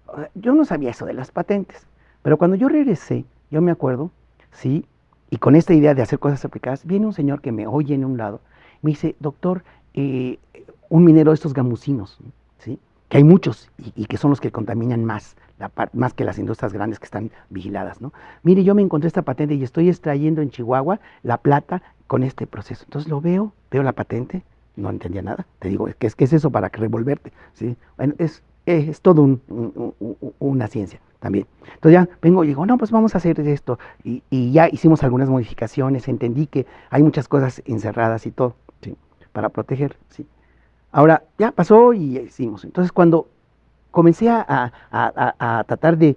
O sea, yo no sabía eso de las patentes, pero cuando yo regresé, yo me acuerdo, ¿sí? Y con esta idea de hacer cosas aplicadas, viene un señor que me oye en un lado, me dice, doctor, un minero de estos gamusinos, ¿sí? Que hay muchos y que son los que contaminan más, más que las industrias grandes que están vigiladas, ¿no? Mire, yo me encontré esta patente y estoy extrayendo en Chihuahua la plata con este proceso. Entonces lo veo la patente, no entendía nada, te digo, ¿qué es eso para revolverte? ¿Sí? Bueno, es todo una ciencia también. Entonces ya vengo y digo, no, pues vamos a hacer esto. Y ya hicimos algunas modificaciones, entendí que hay muchas cosas encerradas y todo, ¿sí? Para proteger, ¿sí? Ahora, ya pasó y hicimos. Entonces cuando comencé a tratar de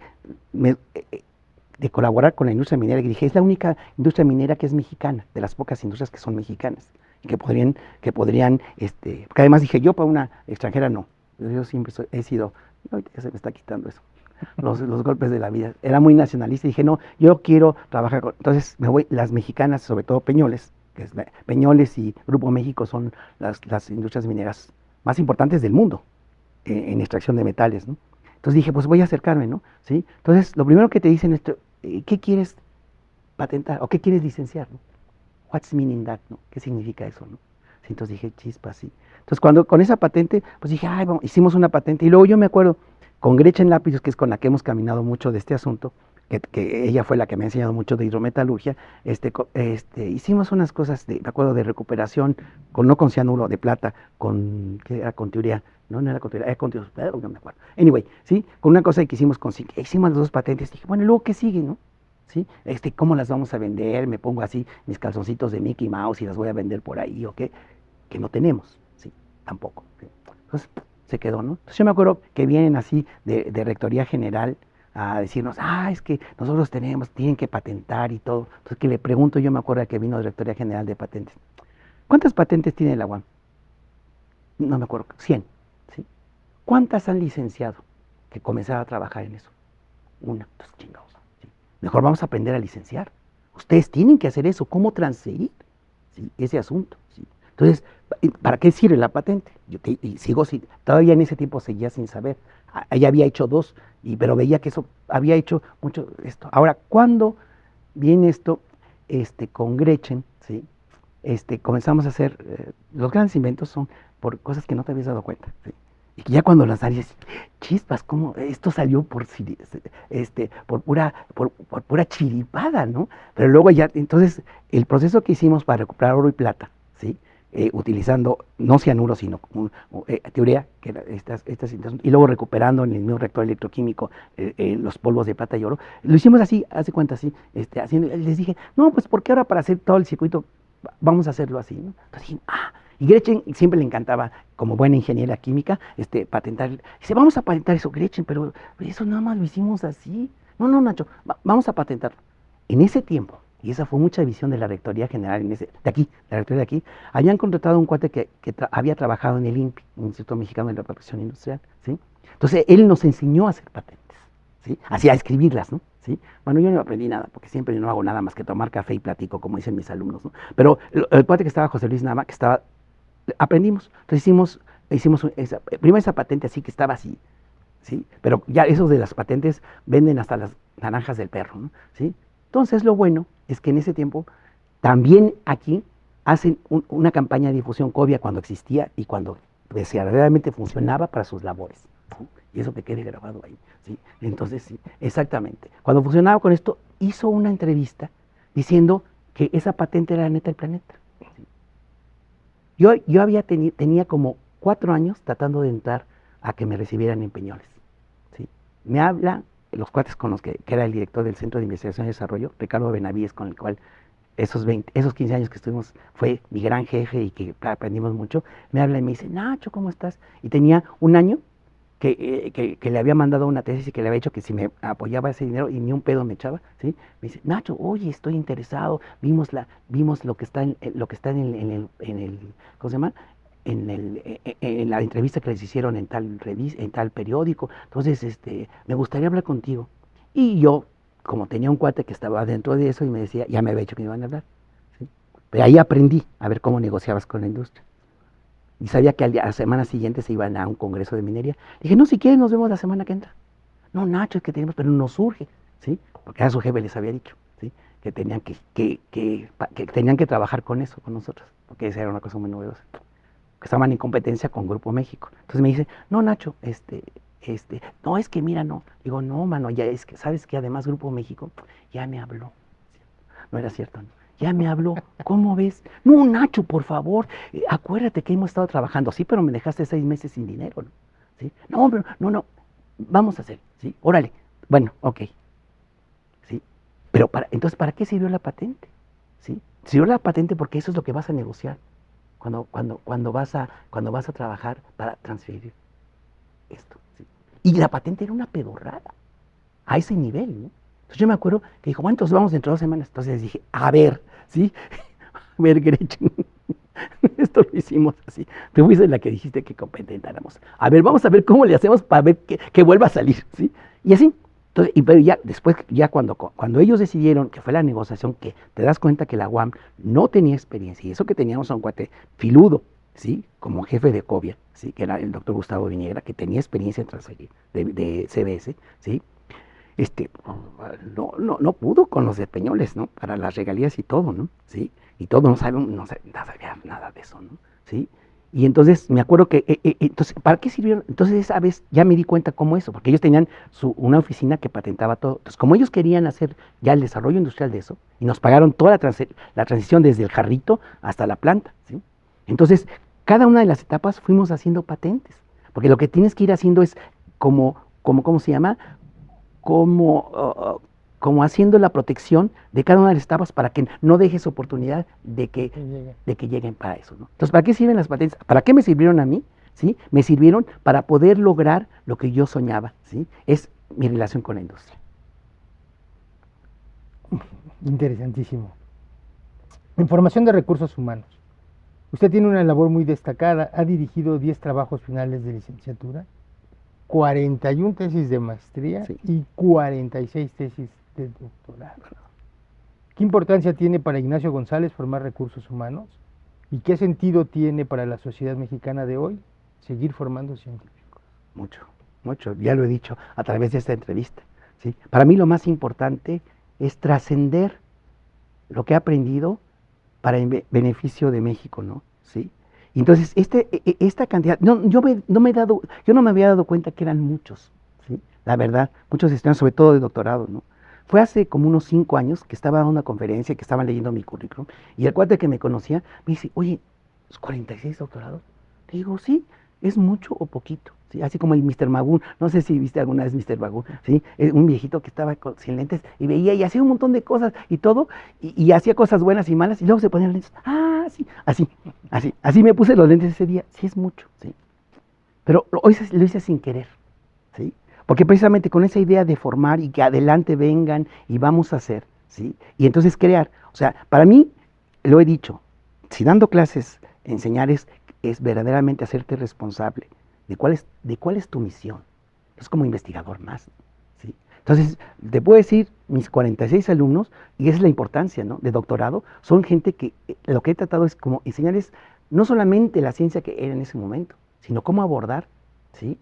colaborar con la industria minera, y dije, es la única industria minera que es mexicana, de las pocas industrias que son mexicanas, y que podrían, porque además dije, yo para una extranjera no. Yo siempre he sido, ahorita ya se me está quitando eso, los golpes de la vida. Era muy nacionalista y dije, no, yo quiero trabajar con... Entonces me voy, las mexicanas, sobre todo Peñoles, Peñoles y Grupo México son las industrias mineras más importantes del mundo en extracción de metales, ¿no? Entonces dije, pues voy a acercarme, ¿no? ¿Sí? Entonces, lo primero que te dicen es, ¿qué quieres patentar o qué quieres licenciar, ¿no? What's meaning that, ¿no? ¿Qué significa eso, no? Sí, entonces dije, chispa, sí. Entonces, con esa patente, pues dije, ay, vamos, hicimos una patente. Y luego yo me acuerdo, con Gretchen Lápiz, que es con la que hemos caminado mucho de este asunto, que ella fue la que me ha enseñado mucho de hidrometalurgia, hicimos unas cosas, me acuerdo, de recuperación, no con cianuro de plata, ¿qué era? Con teoría, no era con teoría, era con teoría, no me acuerdo. Anyway, ¿sí? Con una cosa que hicimos hicimos las 2 patentes, dije, bueno, luego, ¿qué sigue, no? ¿Sí? ¿Cómo las vamos a vender? Me pongo así mis calzoncitos de Mickey Mouse y las voy a vender por ahí, ¿o qué? Que no tenemos, ¿sí? Tampoco. ¿Sí? Entonces, se quedó, ¿no? Entonces yo me acuerdo que vienen así de Rectoría General a decirnos, es que nosotros tienen que patentar y todo. Entonces que le pregunto, yo me acuerdo que vino de Rectoría General de Patentes, ¿Cuántas patentes tiene la UAM? No me acuerdo, 100. ¿Sí? ¿Cuántas han licenciado que comenzaron a trabajar en eso? Una, dos chingados. ¿Sí? Mejor vamos a aprender a licenciar. Ustedes tienen que hacer eso, cómo transferir, ¿sí?, ese asunto. ¿Sí? Entonces, ¿para qué sirve la patente? Y sigo, todavía en ese tiempo seguía sin saber. Ella había hecho 2, pero veía que eso había hecho mucho esto. Ahora, ¿cuándo viene esto con Gretchen? ¿Sí? Comenzamos a hacer, los grandes inventos son por cosas que no te habías dado cuenta. ¿Sí? Y que ya cuando las dices, chispas, ¿cómo esto salió por pura chiripada, ¿no? Pero luego ya, entonces, el proceso que hicimos para recuperar oro y plata, ¿sí? Utilizando no cianuro, sino teoría, que era y luego recuperando en el mismo reactor electroquímico los polvos de plata y oro, lo hicimos así, hace cuenta, así, les dije, no, pues porque ahora para hacer todo el circuito vamos a hacerlo así, ¿no? Entonces dije, y Gretchen siempre le encantaba, como buena ingeniera química, patentar. Dice, vamos a patentar eso, Gretchen, pero eso nada más lo hicimos así. No, no, Nacho, vamos a patentarlo. En ese tiempo, y esa fue mucha visión de la Rectoría General, de la Rectoría de aquí, habían contratado a un cuate que había trabajado en el INPI, el Instituto Mexicano de la Protección Industrial, ¿sí? Entonces, él nos enseñó a hacer patentes, ¿sí? Así a escribirlas, ¿no? ¿Sí? Bueno, yo no aprendí nada, porque siempre no hago nada más que tomar café y platico, como dicen mis alumnos, ¿no? Pero el cuate que estaba, José Luis Nava, que estaba, aprendimos. Entonces hicimos primero esa patente así que estaba así, ¿sí? Pero ya esos de las patentes venden hasta las naranjas del perro, ¿no? ¿Sí? Entonces lo bueno es que en ese tiempo también aquí hacen una campaña de difusión Covia cuando existía y cuando verdaderamente funcionaba para sus labores, ¿sí? Y eso que quede grabado ahí, ¿sí? Entonces, sí, exactamente. Cuando funcionaba con esto, hizo una entrevista diciendo que esa patente era la neta del planeta. ¿Sí? Yo tenía como 4 años tratando de entrar a que me recibieran en Peñoles. ¿Sí? Me habla los cuates con los que era el director del Centro de Investigación y Desarrollo, Ricardo Benavides, con el cual esos 15 años que estuvimos fue mi gran jefe y que aprendimos mucho. Me habla y me dice, Nacho, ¿cómo estás? Y tenía un año que le había mandado una tesis y que le había dicho que si me apoyaba ese dinero y ni un pedo me echaba, ¿sí? Me dice, Nacho, oye, estoy interesado, vimos lo que está en el ¿cómo se llama? En la entrevista que les hicieron en tal periódico, entonces me gustaría hablar contigo. Y yo, como tenía un cuate que estaba dentro de eso y me decía, ya me había dicho que me iban a hablar, ¿sí? Pero ahí aprendí a ver cómo negociabas con la industria. Y sabía que a la semana siguiente se iban a un congreso de minería. Dije, no, si quieres nos vemos la semana que entra. No, Nacho, es que tenemos, pero nos surge, ¿sí? Porque a su jefe les había dicho, ¿sí? Que tenían que tenían que trabajar con eso, con nosotros, porque esa era una cosa muy novedosa. Que estaban en competencia con Grupo México. Entonces me dice, no, Nacho, no, es que mira, no. Digo, no, mano, ya es que, ¿sabes que además Grupo México ya me habló? No era cierto, ¿no? Ya me habló, ¿cómo ves? No, Nacho, por favor, acuérdate que hemos estado trabajando, sí, pero me dejaste 6 meses sin dinero, ¿no? ¿Sí? No, pero, no, vamos a hacer, ¿sí? Órale, bueno, ok, ¿sí? Pero entonces, ¿para qué sirvió la patente? ¿Sí? Sirvió la patente porque eso es lo que vas a negociar cuando vas a trabajar para transferir esto, ¿sí? Y la patente era una pedorrada, a ese nivel, ¿no? Entonces yo me acuerdo que dijo, bueno, entonces vamos dentro de 2 semanas. Entonces les dije, a ver, ¿sí? A ver, Gretchen, esto lo hicimos así. Tú fuiste la que dijiste que competentáramos. A ver, vamos a ver cómo le hacemos para ver que vuelva a salir, ¿sí? Y así. Entonces, pero ya después, ya cuando ellos decidieron que fue la negociación, que te das cuenta que la UAM no tenía experiencia, y eso que teníamos a un cuate filudo, ¿sí? Como jefe de Covia, ¿sí? Que era el doctor Gustavo Viñegra, que tenía experiencia en transferir de CBS, ¿sí? No pudo con los de Peñoles, ¿no? Para las regalías y todo, ¿no? ¿Sí? Y todo, no sabía nada de eso, ¿no? ¿Sí? Y entonces me acuerdo que, entonces, ¿para qué sirvieron? Entonces esa vez ya me di cuenta cómo eso, porque ellos tenían una oficina que patentaba todo. Entonces, como ellos querían hacer ya el desarrollo industrial de eso, y nos pagaron toda la transición desde el jarrito hasta la planta, ¿sí? Entonces, cada una de las etapas fuimos haciendo patentes, porque lo que tienes que ir haciendo es ¿cómo se llama? Como haciendo la protección de cada una de las etapas para que no dejes oportunidad de que lleguen para eso, ¿no? Entonces, ¿para qué sirven las patentes? ¿Para qué me sirvieron a mí? ¿Sí? Me sirvieron para poder lograr lo que yo soñaba, ¿sí? Es mi relación con la industria. Interesantísimo. Información de recursos humanos. Usted tiene una labor muy destacada, ha dirigido 10 trabajos finales de licenciatura, 41 tesis de maestría Sí. y 46 tesis de doctorado. ¿Qué importancia tiene para Ignacio González formar recursos humanos? ¿Y qué sentido tiene para la sociedad mexicana de hoy seguir formando científicos? Mucho, mucho, ya lo he dicho a través de esta entrevista, ¿sí? Para mí lo más importante es trascender lo que he aprendido para el beneficio de México, ¿no? ¿Sí? Entonces, esta cantidad, yo no me había dado cuenta que eran muchos, ¿sí? La verdad, muchos estudiantes, sobre todo de doctorado, ¿no? Fue hace como unos 5 años que estaba en una conferencia, que estaban leyendo mi currículum, y el cuate que me conocía me dice, oye, ¿los 46 doctorados? Le digo, sí, ¿es mucho o poquito? ¿Sí? Así como el Mr. Magoo, no sé si viste alguna vez Mr. Magoo, ¿sí? Un viejito que estaba sin lentes y veía y hacía un montón de cosas y todo, y hacía cosas buenas y malas, y luego se ponía lentes, sí, así me puse los lentes ese día, sí es mucho, ¿sí? Pero lo hice sin querer, ¿sí? Porque precisamente con esa idea de formar y que adelante vengan y vamos a hacer, ¿sí? Y entonces crear, o sea, para mí, lo he dicho, si dando clases, enseñar es verdaderamente hacerte responsable de cuál es tu misión. Es como investigador más, ¿sí? Entonces, te puedo decir, mis 46 alumnos, y esa es la importancia, ¿no?, de doctorado, son gente que lo que he tratado es como enseñarles no solamente la ciencia que era en ese momento, sino cómo abordar, ¿sí?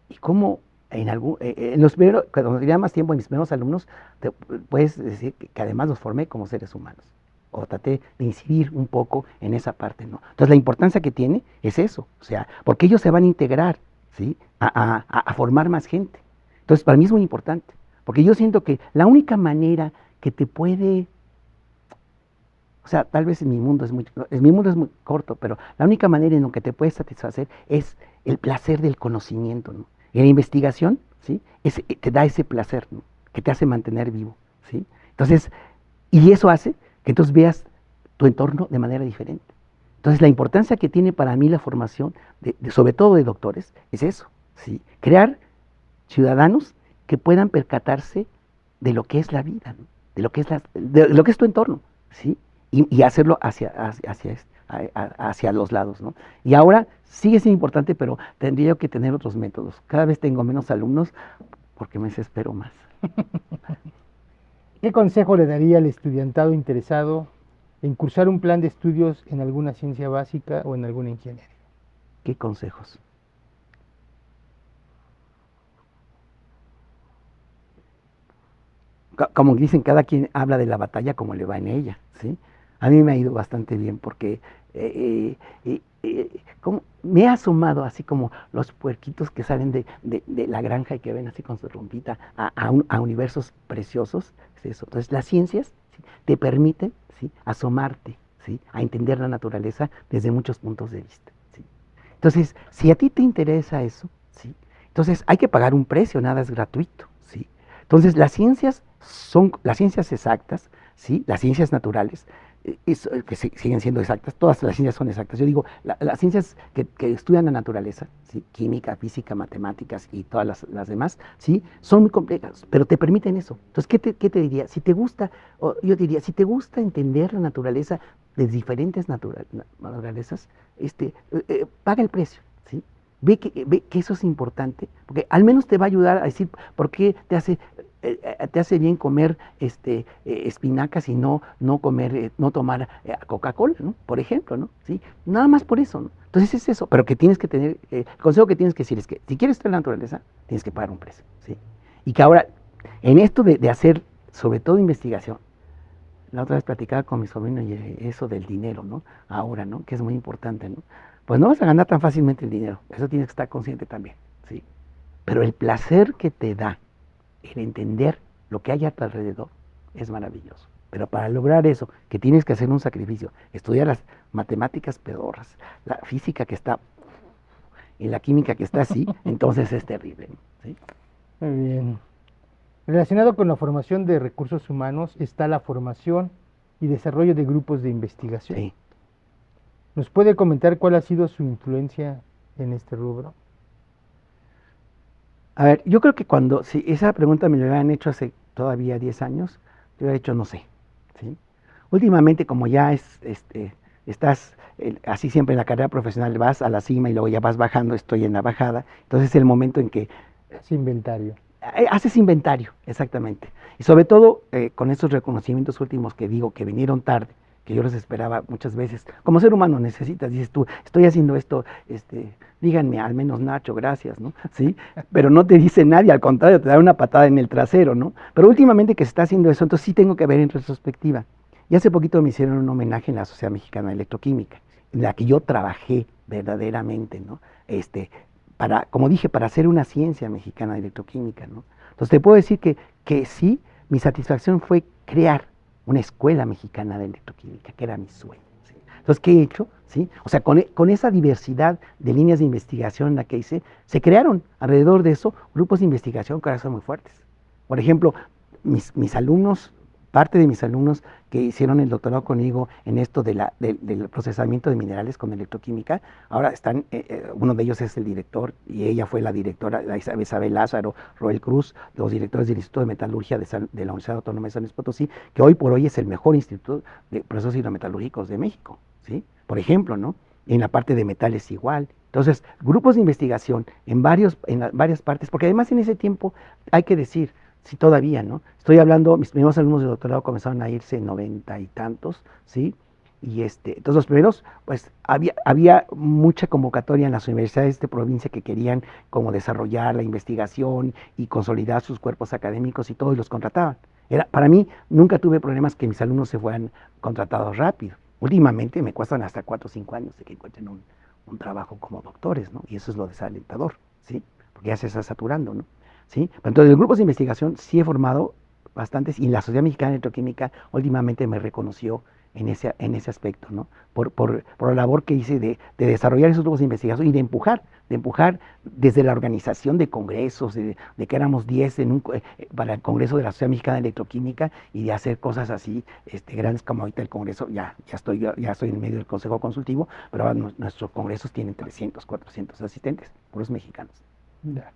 Y cómo en los primeros, cuando tenía más tiempo, en mis primeros alumnos, te puedes decir que además los formé como seres humanos. O traté de incidir un poco en esa parte, ¿no? Entonces, la importancia que tiene es eso, o sea, porque ellos se van a integrar, ¿sí? A formar más gente. Entonces, para mí es muy importante, porque yo siento que la única manera que te puede, o sea, tal vez mi mundo es muy corto, pero la única manera en la que te puedes satisfacer es el placer del conocimiento, ¿no? Y la investigación, ¿sí? Te da ese placer, ¿no?, que te hace mantener vivo, ¿sí? Entonces, y eso hace que entonces veas tu entorno de manera diferente. Entonces, la importancia que tiene para mí la formación, sobre todo de doctores, es eso, ¿sí? Crear ciudadanos que puedan percatarse de lo que es la vida, ¿no?, de lo que es tu entorno, ¿sí? Y hacerlo hacia los lados, ¿no? Y ahora sigue siendo importante, pero tendría que tener otros métodos. Cada vez tengo menos alumnos porque me desespero más. ¿Qué consejo le daría al estudiantado interesado en cursar un plan de estudios en alguna ciencia básica o en alguna ingeniería? ¿Qué consejos? Como dicen, cada quien habla de la batalla como le va en ella, ¿sí? A mí me ha ido bastante bien porque me he asomado así como los puerquitos que salen de la granja y que ven así con su rompita a universos preciosos, es eso. Entonces, las ciencias, ¿sí?, te permiten, ¿sí?, asomarte, ¿sí?, a entender la naturaleza desde muchos puntos de vista, ¿sí? Entonces, si a ti te interesa eso, ¿sí?, entonces hay que pagar un precio, nada es gratuito, ¿sí? Entonces, las ciencias son las ciencias exactas, ¿sí?, las ciencias naturales, que siguen siendo exactas, todas las ciencias son exactas. Yo digo, las ciencias que estudian la naturaleza, ¿sí?, química, física, matemáticas y todas las demás, ¿sí?, son muy complejas, pero te permiten eso. Entonces, ¿qué te diría? Si te gusta, yo diría, si te gusta entender la naturaleza de diferentes naturalezas, paga el precio, ¿sí? Ve que eso es importante, porque al menos te va a ayudar a decir por qué te hace bien comer espinacas y no comer, no tomar Coca-Cola, ¿no?, por ejemplo, ¿no? ¿Sí? Nada más por eso, ¿no? Entonces es eso, pero que tienes que tener, el consejo que tienes que decir es que si quieres estar en la naturaleza, tienes que pagar un precio, ¿sí? Y que ahora, en esto de hacer, sobre todo investigación, la otra vez platicaba con mi sobrino y eso del dinero, ¿no? Ahora, ¿no?, que es muy importante, ¿no? Pues no vas a ganar tan fácilmente el dinero, eso tienes que estar consciente también, ¿sí? Pero el placer que te da el entender lo que hay a tu alrededor es maravilloso. Pero para lograr eso, que tienes que hacer un sacrificio, estudiar las matemáticas pedorras, la física que está y la química que está así, entonces es terrible, ¿sí? Muy bien. Relacionado con la formación de recursos humanos está la formación y desarrollo de grupos de investigación. Sí. ¿Nos puede comentar cuál ha sido su influencia en este rubro? A ver, yo creo que si esa pregunta me la hubieran hecho hace todavía 10 años, yo hubiera dicho no sé, ¿sí? Últimamente, como ya estás así siempre en la carrera profesional, vas a la cima y luego ya vas bajando, estoy en la bajada, entonces es el momento en que Es inventario. haces inventario, exactamente. Y sobre todo con estos reconocimientos últimos que digo que vinieron tarde, que yo los esperaba muchas veces. Como ser humano necesitas, dices tú, estoy haciendo esto, díganme, al menos Nacho, gracias, ¿no? Sí, pero no te dice nadie, al contrario, te da una patada en el trasero, ¿no? Pero últimamente que se está haciendo eso, entonces sí tengo que ver en retrospectiva. Y hace poquito me hicieron un homenaje en la Sociedad Mexicana de Electroquímica, en la que yo trabajé verdaderamente, ¿no? Como dije, para hacer una ciencia mexicana de electroquímica, ¿no? Entonces te puedo decir que sí, mi satisfacción fue crear una escuela mexicana de electroquímica, que era mi sueño. ¿Sí? Entonces, ¿qué he hecho? ¿Sí? O sea, con esa diversidad de líneas de investigación en la que hice, se crearon alrededor de eso grupos de investigación que ahora son muy fuertes. Por ejemplo, mis alumnos, parte de mis alumnos que hicieron el doctorado conmigo en esto del procesamiento de minerales con electroquímica, ahora están, uno de ellos es el director y ella fue la directora, Isabel Lázaro, Roel Cruz, los directores del Instituto de Metalurgia de la Universidad Autónoma de San Luis Potosí, que hoy por hoy es el mejor instituto de procesos hidrometalúrgicos de México, ¿sí? Por ejemplo, ¿no? En la parte de metales igual. Entonces, grupos de investigación en varias partes, porque además en ese tiempo hay que decir, sí, todavía, ¿no? Estoy hablando, mis primeros alumnos de doctorado comenzaron a irse en 90 y tantos, ¿sí? Y entonces los primeros, pues había mucha convocatoria en las universidades de provincia que querían como desarrollar la investigación y consolidar sus cuerpos académicos y todo, y los contrataban. Para mí, nunca tuve problemas que mis alumnos se fueran contratados rápido. Últimamente me cuestan hasta 4 o 5 años de que encuentren un trabajo como doctores, ¿no? Y eso es lo desalentador, ¿sí? Porque ya se está saturando, ¿no? ¿Sí? Entonces, en grupos de investigación sí he formado bastantes y la Sociedad Mexicana de Electroquímica últimamente me reconoció en ese aspecto, ¿no? Por la labor que hice de desarrollar esos grupos de investigación y de empujar desde la organización de congresos, de que éramos 10 para el Congreso de la Sociedad Mexicana de Electroquímica y de hacer cosas así grandes como ahorita el Congreso, ya estoy en medio del Consejo Consultivo, pero ahora nuestros congresos tienen 300, 400 asistentes, puros mexicanos. Ya.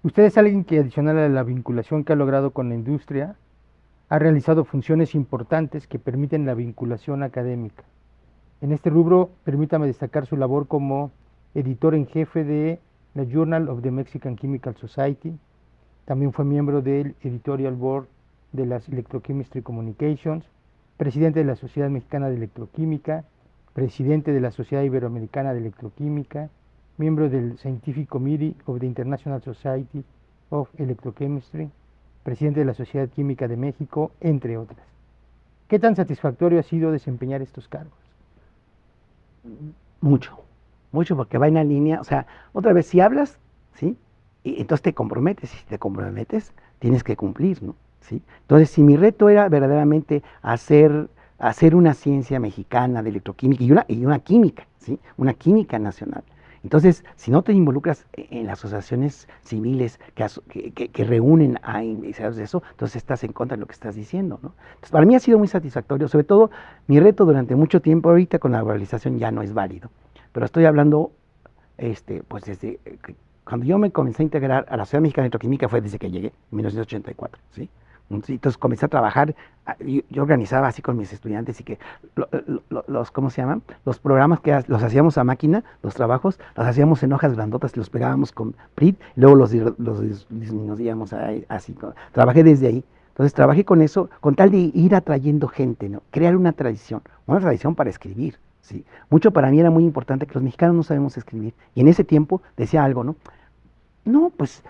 Usted es alguien que, adicional a la vinculación que ha logrado con la industria, ha realizado funciones importantes que permiten la vinculación académica. En este rubro, permítame destacar su labor como editor en jefe de la Journal of the Mexican Chemical Society. También fue miembro del Editorial Board de las Electrochemistry Communications, presidente de la Sociedad Mexicana de Electroquímica, presidente de la Sociedad Iberoamericana de Electroquímica, miembro del Scientific Committee of the International Society of Electrochemistry, presidente de la Sociedad Química de México, entre otras. ¿Qué tan satisfactorio ha sido desempeñar estos cargos? Mucho, mucho, porque va en la línea, o sea, otra vez, si hablas, ¿sí? Y entonces te comprometes, y si te comprometes, tienes que cumplir, ¿no? ¿Sí? Entonces, si mi reto era verdaderamente hacer una ciencia mexicana de electroquímica y una química, ¿sí? Una química nacional. Entonces, si no te involucras en las asociaciones civiles que reúnen a investigadores de eso, entonces estás en contra de lo que estás diciendo, ¿no? Entonces, para mí ha sido muy satisfactorio, sobre todo mi reto durante mucho tiempo, ahorita con la globalización ya no es válido, pero estoy hablando, pues desde cuando yo me comencé a integrar a la Sociedad Mexicana de Electroquímica fue desde que llegué, en 1984, ¿sí? Entonces comencé a trabajar, yo organizaba así con mis estudiantes y que ¿cómo se llaman? Los programas que los hacíamos a máquina, los trabajos, los hacíamos en hojas grandotas y los pegábamos con PRIT, y luego los disminuíamos así. Trabajé desde ahí. Entonces trabajé con eso, con tal de ir atrayendo gente, ¿no? Crear una tradición para escribir, ¿sí? Mucho para mí era muy importante que los mexicanos no sabemos escribir. Y en ese tiempo decía algo, ¿no? No, pues,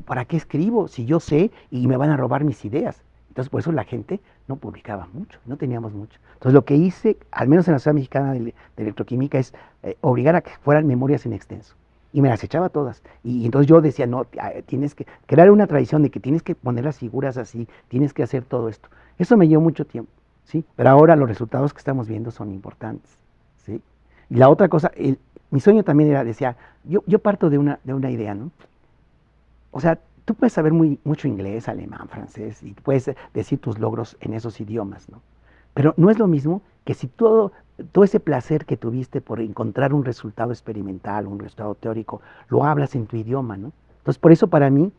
¿para qué escribo? Si yo sé y me van a robar mis ideas. Entonces, por eso la gente no publicaba mucho, no teníamos mucho. Entonces, lo que hice, al menos en la Sociedad Mexicana de Electroquímica, es obligar a que fueran memorias en extenso. Y me las echaba todas. Y entonces yo decía, no, tienes que crear una tradición de que tienes que poner las figuras así, tienes que hacer todo esto. Eso me llevó mucho tiempo, ¿sí? Pero ahora los resultados que estamos viendo son importantes, ¿sí? Y la otra cosa, mi sueño también era, decía, yo parto de una idea, ¿no? O sea, tú puedes saber mucho inglés, alemán, francés, y puedes decir tus logros en esos idiomas, ¿no? Pero no es lo mismo que si todo ese placer que tuviste por encontrar un resultado experimental, un resultado teórico, lo hablas en tu idioma, ¿no? Entonces, por eso para mí,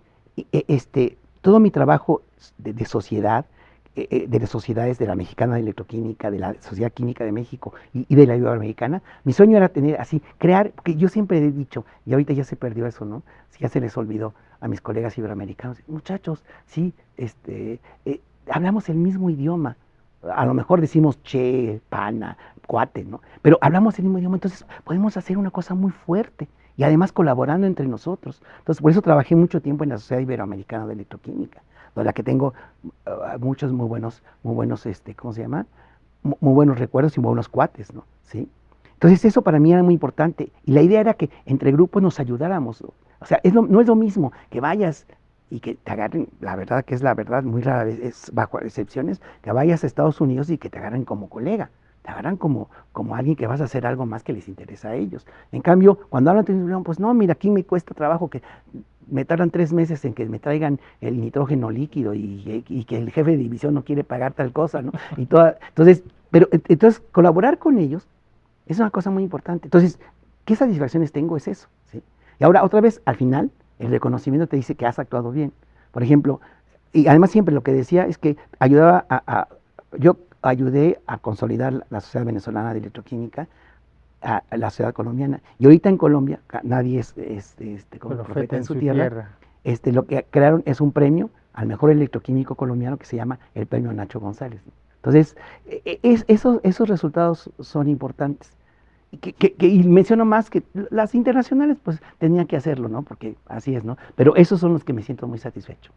todo mi trabajo de sociedad de las sociedades de la Mexicana de Electroquímica, de la Sociedad Química de México y de la Iberoamericana. Mi sueño era tener así, crear, porque yo siempre he dicho, y ahorita ya se perdió eso, ¿no? Ya se les olvidó a mis colegas iberoamericanos, muchachos, sí, hablamos el mismo idioma. A lo mejor decimos che, pana, cuate, ¿no? Pero hablamos el mismo idioma, entonces podemos hacer una cosa muy fuerte y además colaborando entre nosotros. Entonces, por eso trabajé mucho tiempo en la Sociedad Iberoamericana de Electroquímica, de la que tengo muchos muy buenos, ¿cómo se llama? Muy buenos recuerdos y muy buenos cuates, ¿no? ¿Sí? Entonces, eso para mí era muy importante. Y la idea era que entre grupos nos ayudáramos, ¿no? O sea, no es lo mismo que vayas y que te agarren, la verdad que es la verdad, muy rara vez, es bajo excepciones, que vayas a Estados Unidos y que te agarren como colega, te agarran como alguien que vas a hacer algo más que les interesa a ellos. En cambio, cuando hablan, pues no, mira, aquí me cuesta trabajo que me tardan 3 meses en que me traigan el nitrógeno líquido y que el jefe de división no quiere pagar tal cosa, ¿no? Entonces, colaborar con ellos es una cosa muy importante. Entonces, ¿qué satisfacciones tengo? Es eso, ¿sí? Y ahora, otra vez, al final, el reconocimiento te dice que has actuado bien. Por ejemplo, y además siempre lo que decía es que yo ayudé a consolidar la Sociedad Venezolana de Electroquímica, a la sociedad colombiana. Y ahorita en Colombia, nadie es como profeta en su tierra. Lo que crearon es un premio al mejor electroquímico colombiano que se llama el Premio Nacho González, ¿no? Entonces, esos resultados son importantes. Y menciono más que las internacionales, pues tenían que hacerlo, ¿no? Porque así es, ¿no? Pero esos son los que me siento muy satisfecho.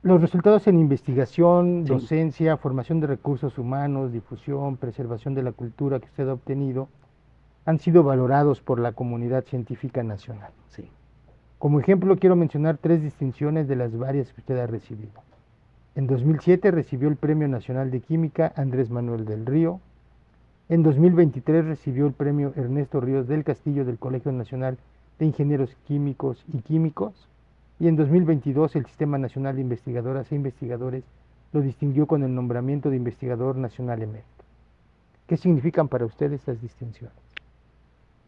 Los resultados en investigación, Sí. docencia, formación de recursos humanos, difusión, preservación de la cultura que usted ha obtenido han sido valorados por la comunidad científica nacional. Sí. Como ejemplo, quiero mencionar 3 distinciones de las varias que usted ha recibido. En 2007 recibió el Premio Nacional de Química Andrés Manuel del Río. En 2023 recibió el Premio Ernesto Ríos del Castillo del Colegio Nacional de Ingenieros Químicos y Químicos. Y en 2022 el Sistema Nacional de Investigadoras e Investigadores lo distinguió con el nombramiento de Investigador Nacional Emérito. ¿Qué significan para usted estas distinciones?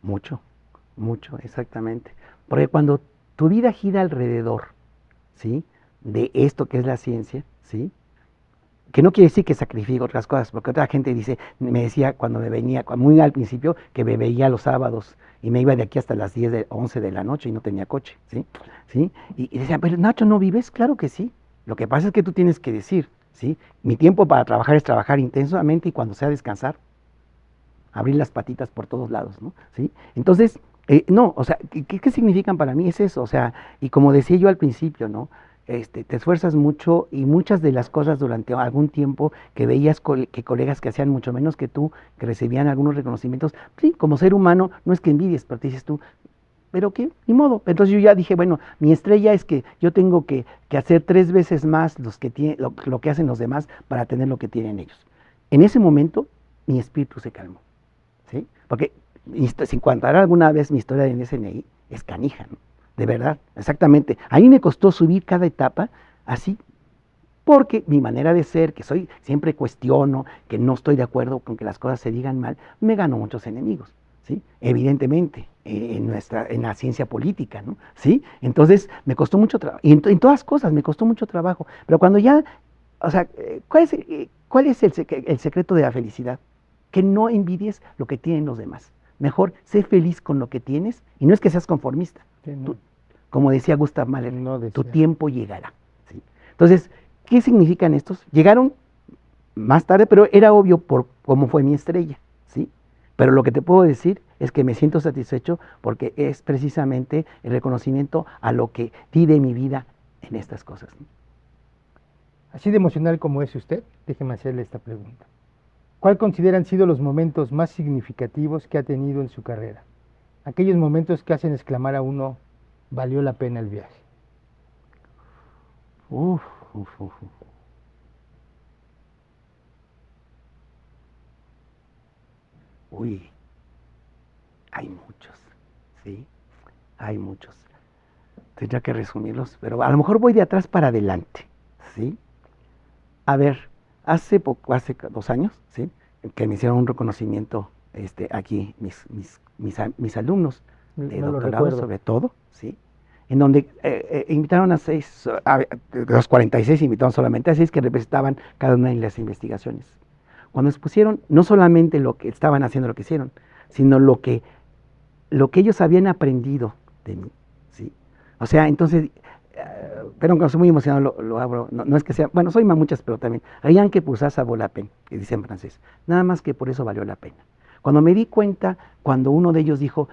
Mucho, exactamente. Porque cuando tu vida gira alrededor, ¿sí?, de esto que es la ciencia, ¿sí?, que no quiere decir que sacrifique otras cosas, porque otra gente me decía cuando me venía, muy al principio, que me veía los sábados y me iba de aquí hasta las 11 de la noche y no tenía coche, ¿sí? ¿Sí? Y decía, pero Nacho, ¿no vives? Claro que sí. Lo que pasa es que tú tienes que decir, ¿sí? Mi tiempo para trabajar es trabajar intensamente y cuando sea descansar, abrir las patitas por todos lados, ¿no? ¿Sí? Entonces, no, o sea, ¿qué significan para mí? Es eso, o sea, y como decía yo al principio, ¿no? Te esfuerzas mucho y muchas de las cosas durante algún tiempo que veías que colegas que hacían mucho menos que tú, que recibían algunos reconocimientos, sí, como ser humano, no es que envidies, pero te dices tú, pero qué, ni modo. Entonces yo ya dije, bueno, mi estrella es que yo tengo que hacer 3 veces más lo que hacen los demás para tener lo que tienen ellos. En ese momento, mi espíritu se calmó, ¿sí? Porque si contara alguna vez mi historia en SNI, es canija, ¿no? De verdad, exactamente. A mí me costó subir cada etapa así, porque mi manera de ser, que siempre cuestiono, que no estoy de acuerdo con que las cosas se digan mal, me ganó muchos enemigos, ¿sí? Evidentemente, en la ciencia política, ¿no? ¿Sí? Entonces, me costó mucho trabajo, y en todas cosas me costó mucho trabajo, pero cuando ya, o sea, ¿cuál es el secreto de la felicidad? Que no envidies lo que tienen los demás. Mejor, sé feliz con lo que tienes, y no es que seas conformista. Sí, no. Como decía Gustav Mahler, no tu tiempo llegará, ¿sí? Entonces, ¿qué significan estos? Llegaron más tarde, pero era obvio por cómo fue mi estrella, ¿sí? Pero lo que te puedo decir es que me siento satisfecho porque es precisamente el reconocimiento a lo que di de mi vida en estas cosas, ¿no? Así de emocional como es usted, déjeme hacerle esta pregunta. ¿Cuál consideran sido los momentos más significativos que ha tenido en su carrera? Aquellos momentos que hacen exclamar a uno, valió la pena el viaje. Uy, hay muchos, ¿sí? Hay muchos. Tendría que resumirlos, pero a lo mejor voy de atrás para adelante, ¿sí? A ver, hace 2 años, ¿sí?, que me hicieron un reconocimiento aquí mis alumnos de doctorado sobre todo, ¿sí? en donde invitaron a 6, de los 46 invitaron solamente a 6 que representaban cada una de las investigaciones. Cuando expusieron no solamente lo que estaban haciendo, lo que hicieron, sino lo que ellos habían aprendido de mí, ¿sí? O sea, entonces, pero aunque estoy muy emocionado, lo abro, no es que sea, bueno, soy muchas, pero también, rien que pour ça, ça vaut la peine, que dice en francés, nada más que por eso valió la pena. Cuando me di cuenta, cuando uno de ellos dijo,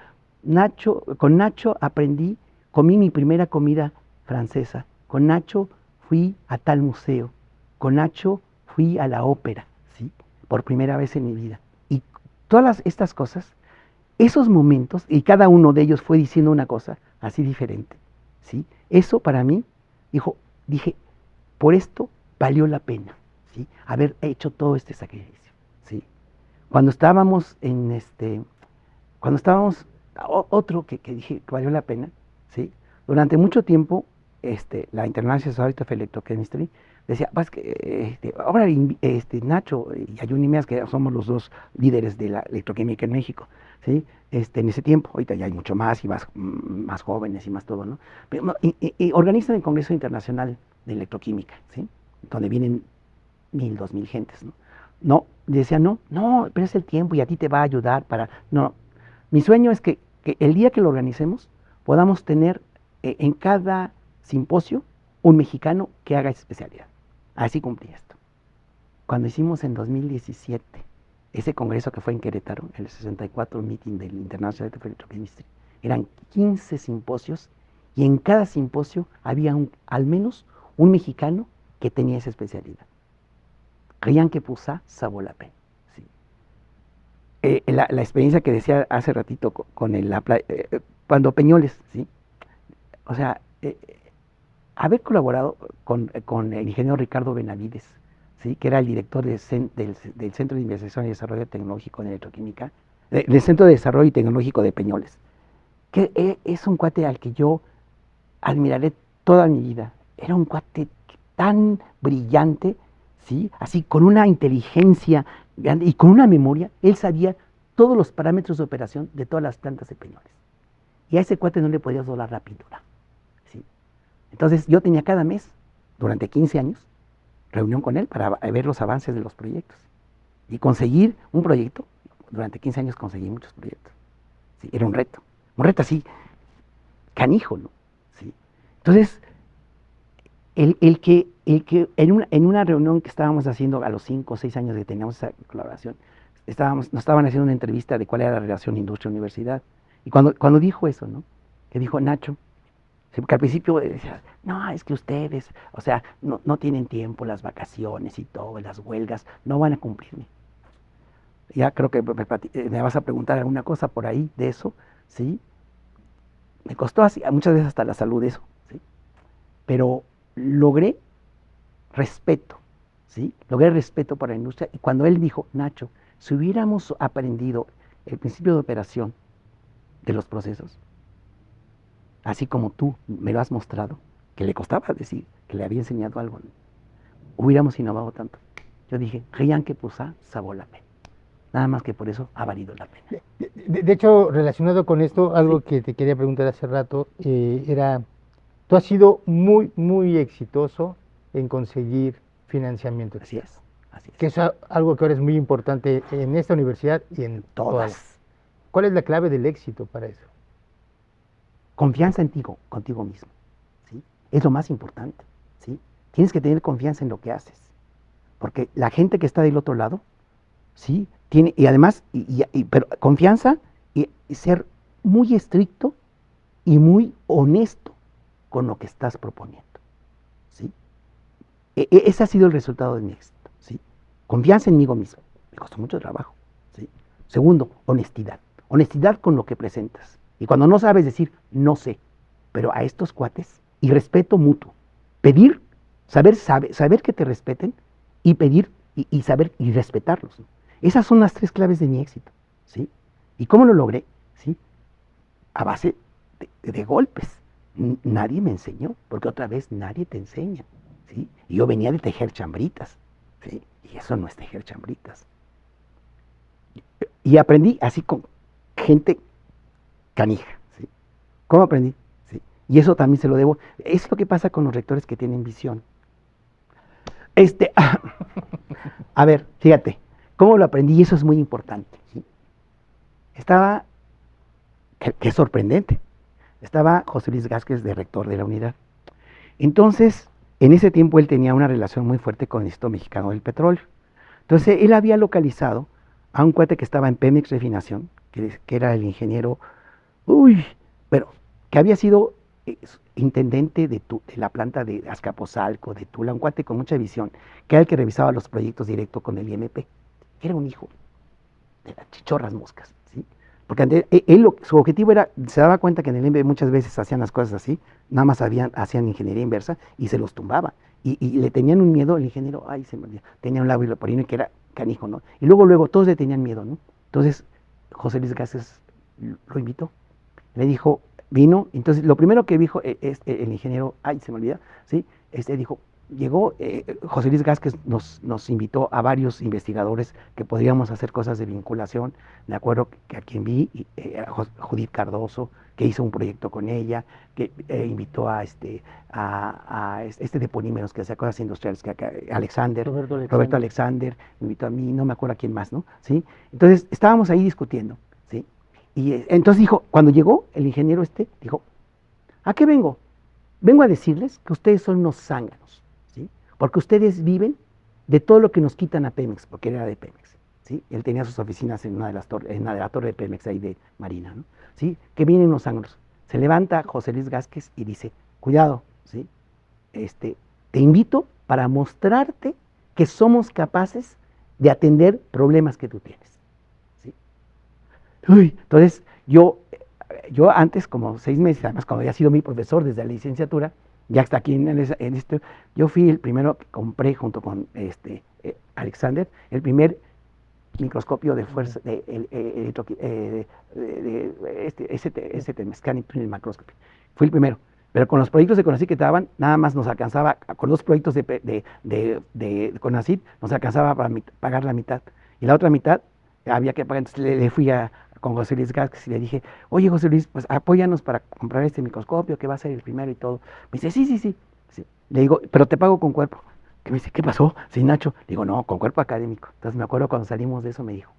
con Nacho aprendí, comí mi primera comida francesa, con Nacho fui a tal museo, con Nacho fui a la ópera, ¿sí? Por primera vez en mi vida. Y todas estas cosas, esos momentos, y cada uno de ellos fue diciendo una cosa así diferente, ¿sí? Eso para mí, dije, por esto valió la pena, ¿sí? Haber hecho todo este sacrificio, ¿sí? Cuando estábamos otro que dije que valió la pena, ¿sí? Durante mucho tiempo, la International Society of Electrochemistry decía, pues que ahora Nacho y Ayuni Meas, que somos los dos líderes de la electroquímica en México, ¿sí? En ese tiempo, ahorita ya hay mucho más y más jóvenes y más todo, ¿no? Pero, y organizan el Congreso Internacional de Electroquímica, ¿sí? Donde vienen 1000, 2000 gentes, ¿no? No, decía, no, pero es el tiempo y a ti te va a ayudar para... No, mi sueño es que el día que lo organicemos podamos tener en cada simposio un mexicano que haga esa especialidad. Así cumplí esto. Cuando hicimos en 2017 ese congreso que fue en Querétaro, el 64 meeting del International Society of Electrochemistry, eran 15 simposios y en cada simposio había al menos un mexicano que tenía esa especialidad. Rien que pour ça, ça vaut la peine. Sí. La experiencia que decía hace ratito con cuando Peñoles, ¿sí? O sea, haber colaborado con el ingeniero Ricardo Benavides, ¿sí? Que era el director del Centro de Investigación y Desarrollo Tecnológico en Electroquímica, del Centro de Desarrollo Tecnológico de Peñoles, que es un cuate al que yo admiraré toda mi vida. Era un cuate tan brillante, ¿sí? Así, con una inteligencia grande y con una memoria, él sabía todos los parámetros de operación de todas las plantas de Peñoles. Y a ese cuate no le podías doblar la pintura, ¿sí? Entonces yo tenía cada mes, durante 15 años, reunión con él para ver los avances de los proyectos. Y conseguir un proyecto, durante 15 años conseguí muchos proyectos. ¿Sí? Era un reto así, canijo, ¿no? ¿Sí? Entonces, el que en una reunión que estábamos haciendo a los 5 o 6 años que teníamos esa colaboración, nos estaban haciendo una entrevista de cuál era la relación industria-universidad. Y cuando dijo eso, ¿no? Que dijo Nacho, porque al principio decía, no, es que ustedes, o sea, no tienen tiempo, las vacaciones y todo, las huelgas, no van a cumplirme. Ya creo que me vas a preguntar alguna cosa por ahí de eso, ¿sí? Me costó así, muchas veces hasta la salud eso, ¿sí? Pero logré respeto, ¿sí? Logré respeto para la industria. Y cuando él dijo, Nacho, si hubiéramos aprendido el principio de operación de los procesos, así como tú me lo has mostrado, que le costaba decir que le había enseñado algo, ¿no? Hubiéramos innovado tanto. Yo dije, rien que pour ça, ça vaut la peine. Nada más que por eso ha valido la pena. De hecho, relacionado con esto, algo que te quería preguntar hace rato, era, tú has sido muy, muy exitoso en conseguir financiamiento. Así es. Que es algo que ahora es muy importante en esta universidad y en todas. ¿Cuál es la clave del éxito para eso? Confianza en ti, contigo mismo, ¿sí? Es lo más importante, ¿sí? Tienes que tener confianza en lo que haces, porque la gente que está del otro lado, ¿sí? Tiene, y además, pero confianza y ser muy estricto y muy honesto con lo que estás proponiendo, ¿sí? Ese ha sido el resultado de mi éxito, ¿sí? Confianza en mí mismo, me costó mucho trabajo, ¿sí? Segundo, honestidad. Honestidad con lo que presentas. Y cuando no sabes decir, no sé, pero a estos cuates, y respeto mutuo. Pedir, saber que te respeten, y pedir, y saber, y respetarlos, ¿no? Esas son las 3 claves de mi éxito, ¿sí? ¿Y cómo lo logré? ¿Sí? A base de golpes. Nadie me enseñó, porque otra vez nadie te enseña, ¿sí? Y yo venía de tejer chambritas, ¿sí? Y eso no es tejer chambritas. Y aprendí así con gente canija, ¿sí? ¿Cómo aprendí? ¿Sí? Y eso también se lo debo. Es lo que pasa con los rectores que tienen visión. A ver, fíjate, ¿cómo lo aprendí? Y eso es muy importante. ¿Sí? Estaba, que es sorprendente, estaba José Luis Gázquez de rector de la unidad. Entonces, en ese tiempo él tenía una relación muy fuerte con el Instituto Mexicano del Petróleo. Entonces, él había localizado a un cuate que estaba en Pemex Refinación, que era el ingeniero, pero que había sido intendente de la planta de Azcapotzalco, de Tula, un cuate con mucha visión, que era el que revisaba los proyectos directo con el IMP, que era un hijo de las chichorras moscas, ¿sí? Porque su objetivo era, se daba cuenta que en el IMP muchas veces hacían las cosas así, nada más hacían ingeniería inversa y se los tumbaba. Y le tenían un miedo, el ingeniero, ay, se me olvidó, tenía un labio leporino que era canijo, ¿no? Y luego todos le tenían miedo, ¿no? Entonces, José Luis Gázquez lo invitó, le dijo, vino, entonces lo primero que dijo el ingeniero, ay, se me olvida, ¿sí? Dijo, llegó, José Luis Gázquez nos invitó a varios investigadores que podríamos hacer cosas de vinculación. Me acuerdo que a quien vi, a Judith Cardoso, que hizo un proyecto con ella, que invitó a de polímeros que hacía cosas industriales, Roberto Alexander, me invitó a mí, no me acuerdo a quién más, ¿no? ¿Sí? Entonces estábamos ahí discutiendo, ¿sí? Y entonces dijo, cuando llegó el ingeniero dijo, ¿a qué vengo? Vengo a decirles que ustedes son unos zánganos, ¿sí? Porque ustedes viven de todo lo que nos quitan a Pemex, porque era de Pemex, ¿sí? Él tenía sus oficinas en una de la torre de Pemex, ahí de Marina, ¿no? ¿Sí? Que vienen unos zánganos. Se levanta José Luis Gázquez y dice, cuidado, ¿sí? Te invito para mostrarte que somos capaces de atender problemas que tú tienes, ¿sí? Entonces, yo antes, como 6 meses, además cuando había sido mi profesor desde la licenciatura, ya hasta aquí en esto, yo fui el primero que compré junto con Alexander, el primer microscopio de fuerza, Scanning Tunnel Microscopy. Fui el primero. Pero con los proyectos de CONACYT que te daban, nada más nos alcanzaba, con 2 proyectos de CONACYT, nos alcanzaba para pagar la mitad. Y la otra mitad había que pagar. Entonces le fui con José Luis Gázquez y le dije, oye José Luis, pues apóyanos para comprar este microscopio, que va a ser el primero y todo. Me dice, sí. Le digo, pero te pago con cuerpo. Que me dice, ¿qué pasó? Sí, Nacho. Le digo, no, con cuerpo académico. Entonces me acuerdo cuando salimos de eso, me dijo,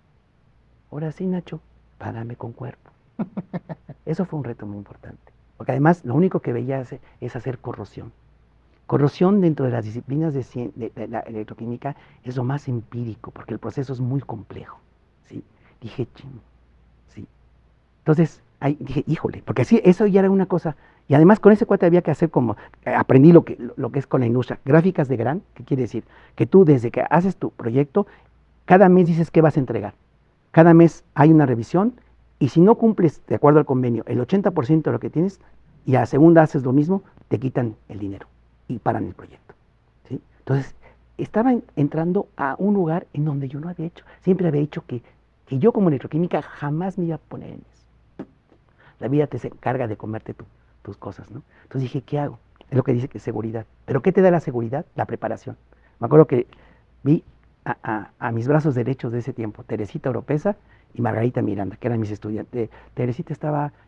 ahora sí, Nacho, págame con cuerpo. Eso fue un reto muy importante. Porque además lo único que veía es hacer corrosión. Corrosión dentro de las disciplinas de la electroquímica es lo más empírico, porque el proceso es muy complejo. ¿Sí? Dije, ching, ¿sí? Entonces, ahí dije, híjole, porque así, eso ya era una cosa. Y además con ese cuate había que hacer como, aprendí lo que es con la industria, gráficas de GRAN, ¿qué quiere decir? Que tú desde que haces tu proyecto, cada mes dices qué vas a entregar. Cada mes hay una revisión y si no cumples, de acuerdo al convenio, el 80% de lo que tienes y a la segunda haces lo mismo, te quitan el dinero y paran el proyecto, ¿sí? Entonces, estaba entrando a un lugar en donde yo no había hecho, siempre había dicho que yo como electroquímica jamás me iba a poner en eso. La vida te se encarga de comerte tus cosas, ¿no? Entonces dije, ¿qué hago? Es lo que dice que es seguridad. ¿Pero qué te da la seguridad? La preparación. Me acuerdo que vi a mis brazos derechos de ese tiempo, Teresita Oropesa y Margarita Miranda, que eran mis estudiantes. Teresita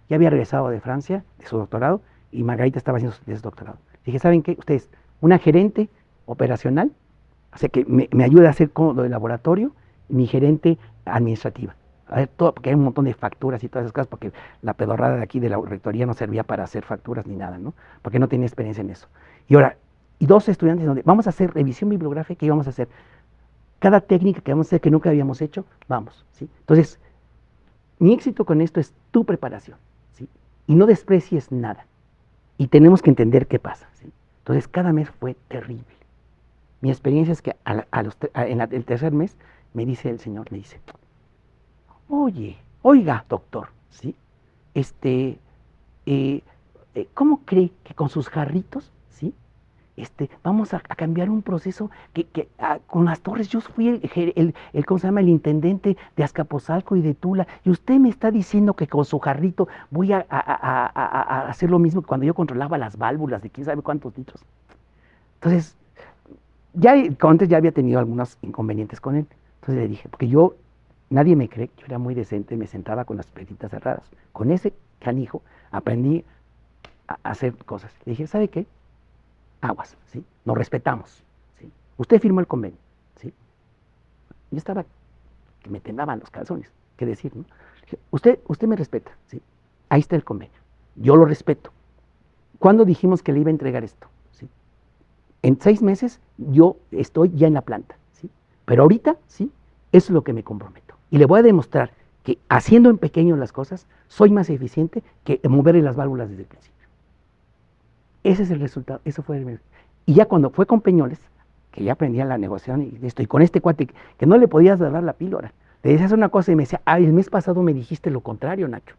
ya había regresado de Francia, de su doctorado, y Margarita estaba haciendo su doctorado. Dije, ¿saben qué? Ustedes, una gerente operacional, o sea, que me ayude a hacer lo de laboratorio, mi gerente administrativa. A ver, todo, porque hay un montón de facturas y todas esas cosas, porque la pedorrada de aquí de la rectoría no servía para hacer facturas ni nada, ¿no? Porque no tenía experiencia en eso. Y ahora, y 2 estudiantes donde vamos a hacer revisión bibliográfica y vamos a hacer cada técnica que vamos a hacer que nunca habíamos hecho, vamos, ¿sí? Entonces, mi éxito con esto es tu preparación, ¿sí? Y no desprecies nada. Y tenemos que entender qué pasa, ¿sí? Entonces, cada mes fue terrible. Mi experiencia es que en el tercer mes me dice el señor, me dice, oiga, doctor, ¿sí? ¿Cómo cree que con sus jarritos, ¿sí? Vamos a cambiar un proceso con las torres? Yo fui ¿cómo se llama? El intendente de Azcapotzalco y de Tula, y usted me está diciendo que con su jarrito voy a hacer lo mismo que cuando yo controlaba las válvulas de quién sabe cuántos litros. Entonces, antes ya había tenido algunos inconvenientes con él. Entonces le dije, porque nadie me cree, yo era muy decente, me sentaba con las petitas cerradas. Con ese canijo aprendí a hacer cosas. Le dije, ¿sabe qué? Aguas, ¿sí? Nos respetamos, ¿sí? Usted firmó el convenio, ¿sí? Yo estaba que me temblaban los calzones, qué decir, ¿no? Dije, usted me respeta, ¿sí? Ahí está el convenio. Yo lo respeto. ¿Cuándo dijimos que le iba a entregar esto? ¿Sí? En 6 meses yo estoy ya en la planta, ¿sí? Pero ahorita, ¿sí? Eso es lo que me comprometo. Y le voy a demostrar que haciendo en pequeño las cosas, soy más eficiente que moverle las válvulas desde el principio. Ese es el resultado, eso fue el... Y ya cuando fue con Peñoles, que ya aprendía la negociación y esto, y con este cuate que no le podías dar la píldora, le decías una cosa y me decía, ay, el mes pasado me dijiste lo contrario, Nacho.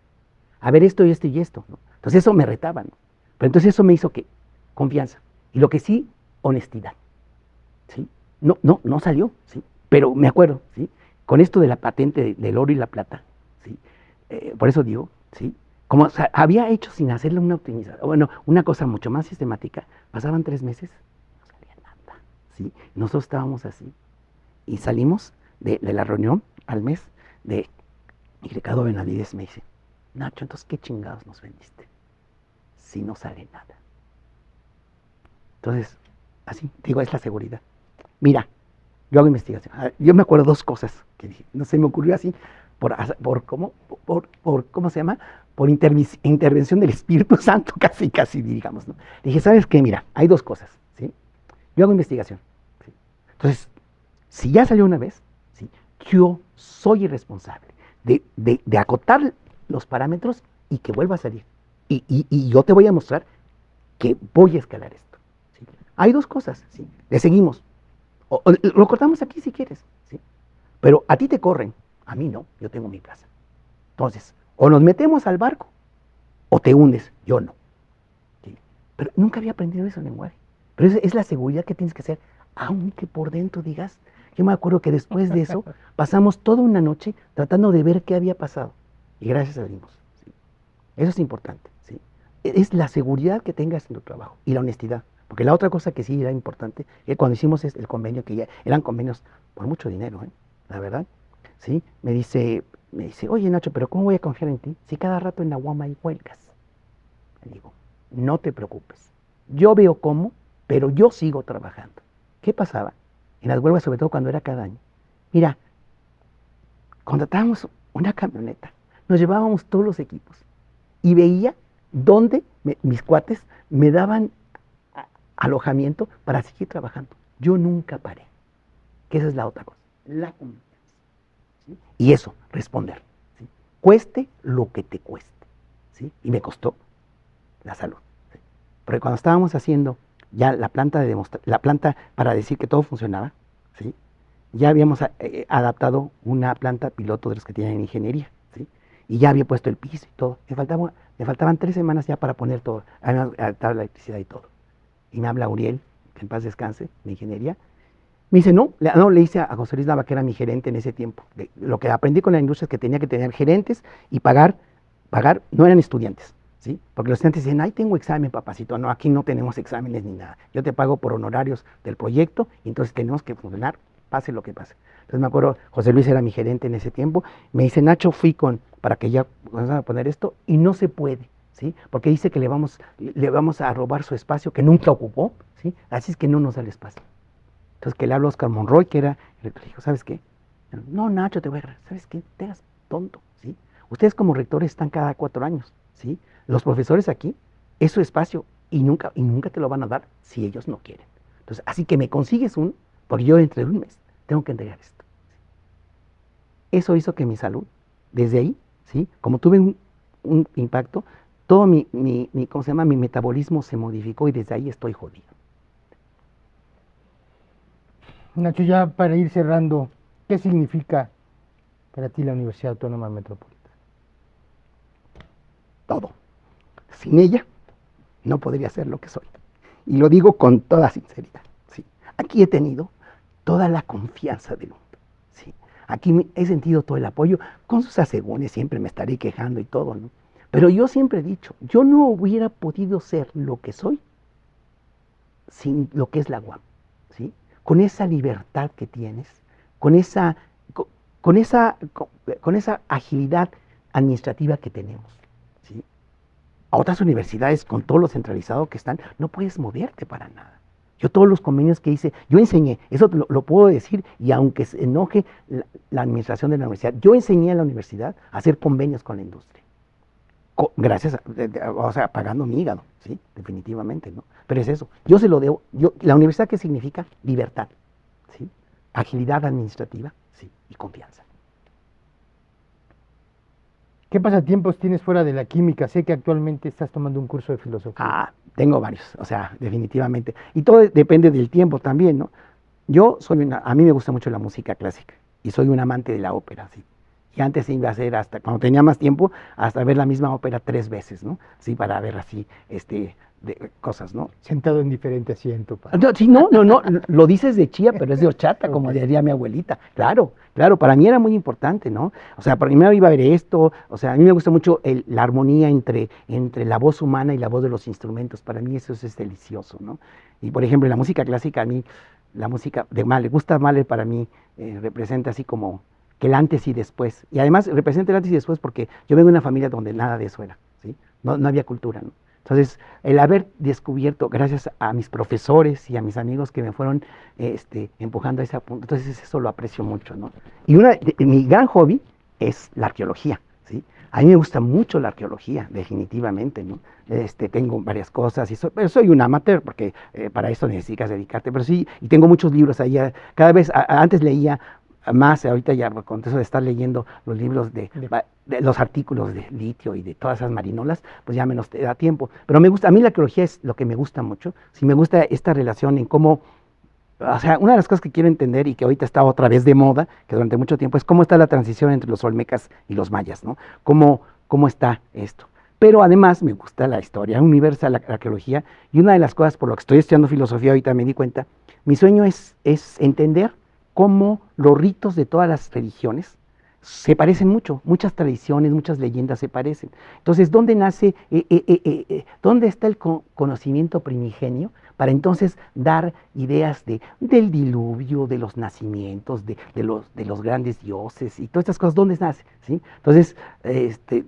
A ver, esto y esto y esto, ¿no? Entonces eso me retaba, ¿no? Pero entonces eso me hizo que confianza. Y lo que sí, honestidad, ¿sí? No salió, ¿sí? Pero me acuerdo, ¿sí? Con esto de la patente del oro y la plata, ¿sí? Por eso digo, ¿sí? Como o sea, había hecho sin hacerle una optimización, bueno, una cosa mucho más sistemática, pasaban 3 meses, no salía nada, ¿sí? Nosotros estábamos así. Y salimos de la reunión al mes de, y Ricardo Benavides me dice, Nacho, entonces, ¿qué chingados nos vendiste? Si no sale nada. Entonces, así, digo, es la seguridad. Mira, yo hago investigación. Yo me acuerdo 2 cosas que dije, no se me ocurrió así, ¿cómo se llama? Por intervención del Espíritu Santo, casi, digamos, ¿no? Dije, ¿sabes qué? Mira, hay 2 cosas, ¿sí? Yo hago investigación, ¿sí? Entonces, si ya salió una vez, ¿sí? Yo soy el responsable de acotar los parámetros y que vuelva a salir. Y yo te voy a mostrar que voy a escalar esto, ¿sí? Hay 2 cosas, ¿sí? Le seguimos. O lo cortamos aquí si quieres, ¿sí? Pero a ti te corren, a mí no, yo tengo mi plaza. Entonces, o nos metemos al barco o te hundes, yo no. ¿Sí? Pero nunca había aprendido ese lenguaje. Pero es la seguridad que tienes que hacer, aunque por dentro digas. Yo me acuerdo que después de eso pasamos toda una noche tratando de ver qué había pasado. Y gracias a Dios. ¿Sí? Eso es importante. ¿Sí? Es la seguridad que tengas en tu trabajo y la honestidad. Porque la otra cosa que sí era importante, es cuando hicimos el convenio, que ya eran convenios por mucho dinero, la verdad, ¿sí? Me dice, oye Nacho, pero ¿cómo voy a confiar en ti si cada rato en la UAM hay huelgas? Le digo, no te preocupes, yo veo cómo, pero yo sigo trabajando. ¿Qué pasaba? En las huelgas, sobre todo cuando era cada año. Mira, contratábamos una camioneta, nos llevábamos todos los equipos y veía dónde mis cuates me daban alojamiento para seguir trabajando. Yo nunca paré, que esa es la otra cosa, la confianza. ¿Sí? Y eso, responder, ¿sí? Cueste lo que te cueste, ¿sí? Y me costó la salud, ¿sí? Porque cuando estábamos haciendo ya la planta, la planta para decir que todo funcionaba, ¿sí? Ya habíamos adaptado una planta piloto de los que tienen ingeniería, ¿sí? Y ya había puesto el piso y todo. Me faltaban 3 semanas ya para poner todo, adaptar la electricidad y todo. Y me habla Uriel, que en paz descanse, de ingeniería. Me dice, no, le hice a José Luis Nava, que era mi gerente en ese tiempo. Lo que aprendí con la industria es que tenía que tener gerentes y pagar, no eran estudiantes, ¿sí? Porque los estudiantes dicen, ay, tengo examen, papacito. No, aquí no tenemos exámenes ni nada. Yo te pago por honorarios del proyecto y entonces tenemos que funcionar, pase lo que pase. Entonces me acuerdo, José Luis era mi gerente en ese tiempo. Me dice, Nacho, para que ya vamos a poner esto y no se puede. ¿Sí? Porque dice que le vamos a robar su espacio que nunca ocupó, ¿sí? Así es que no nos da el espacio. Entonces que le hablo a Oscar Monroy, que era el rector, dijo, ¿sabes qué? No, Nacho, te voy a agarrar. ¿Sabes qué? Te hagas tonto, ¿sí? Ustedes como rectores están cada 4 años, ¿sí? Los profesores aquí es su espacio y nunca te lo van a dar si ellos no quieren. Entonces, así que me consigues porque yo entre un mes tengo que entregar esto. Eso hizo que mi salud, desde ahí, ¿sí? Como tuve un impacto, todo ¿cómo se llama? Mi metabolismo se modificó y desde ahí estoy jodido. Nacho, ya para ir cerrando, ¿qué significa para ti la Universidad Autónoma Metropolitana? Todo. Sin ella no podría ser lo que soy. Y lo digo con toda sinceridad, ¿sí? Aquí he tenido toda la confianza del mundo, ¿sí? Aquí he sentido todo el apoyo, con sus asegúnes siempre me estaré quejando y todo, ¿no? Pero yo siempre he dicho, yo no hubiera podido ser lo que soy sin lo que es la UAM, ¿sí? Con esa libertad que tienes, con esa, con esa agilidad administrativa que tenemos, ¿sí? a otras universidades con todo lo centralizado que están, no puedes moverte para nada. Yo todos los convenios que hice, yo enseñé, eso lo puedo decir, y aunque se enoje la administración de la universidad, yo enseñé a la universidad a hacer convenios con la industria. Gracias, o sea, pagando mi hígado, ¿sí? Definitivamente, ¿no? Pero es eso, yo se lo debo, la universidad, ¿qué significa? Libertad, ¿sí? Agilidad administrativa, ¿sí? Y confianza. ¿Qué pasatiempos tienes fuera de la química? Sé que actualmente estás tomando un curso de filosofía. Tengo varios, o sea, definitivamente. Y todo depende del tiempo también, ¿no? A mí me gusta mucho la música clásica y soy un amante de la ópera, sí. Y antes iba a hacer, hasta cuando tenía más tiempo, hasta ver la misma ópera 3 veces, ¿no? Sí, para ver así, cosas, ¿no? Sentado en diferente asiento. No, sí, no, lo dices de chía, pero es de horchata, como Okay. diría mi abuelita. Claro, para mí era muy importante, ¿no? O sea, primero iba a ver esto, o sea, a mí me gusta mucho la armonía entre la voz humana y la voz de los instrumentos. Para mí eso es delicioso, ¿no? Y por ejemplo, la música clásica, a mí, la música de Mahler, Gustav Mahler para mí representa así como que el antes y después. Y además representa el antes y después porque yo vengo de una familia donde nada de eso era, ¿sí? No había cultura, ¿no? Entonces, el haber descubierto, gracias a mis profesores y a mis amigos que me fueron empujando a ese punto, entonces eso lo aprecio mucho, ¿no? Y mi gran hobby es la arqueología, ¿sí? A mí me gusta mucho la arqueología, definitivamente, ¿no? Tengo varias cosas, pero soy un amateur, porque para eso necesitas dedicarte, pero sí, y tengo muchos libros ahí, cada vez, antes leía más, ahorita ya con eso de estar leyendo los libros de los artículos de litio y de todas esas marinolas, pues ya menos te da tiempo. Pero me gusta, a mí la arqueología es lo que me gusta mucho, sí me gusta esta relación en cómo, o sea, una de las cosas que quiero entender y que ahorita está otra vez de moda, que durante mucho tiempo, es cómo está la transición entre los olmecas y los mayas, ¿no? Cómo está esto. Pero además me gusta la historia universal, la arqueología, y una de las cosas por lo que estoy estudiando filosofía ahorita me di cuenta, mi sueño es entender cómo los ritos de todas las religiones se parecen mucho, muchas tradiciones, muchas leyendas se parecen. Entonces, ¿dónde nace, dónde está el conocimiento primigenio para entonces dar ideas del diluvio, de los nacimientos, de los grandes dioses y todas estas cosas? ¿Dónde nace? ¿Sí? Entonces,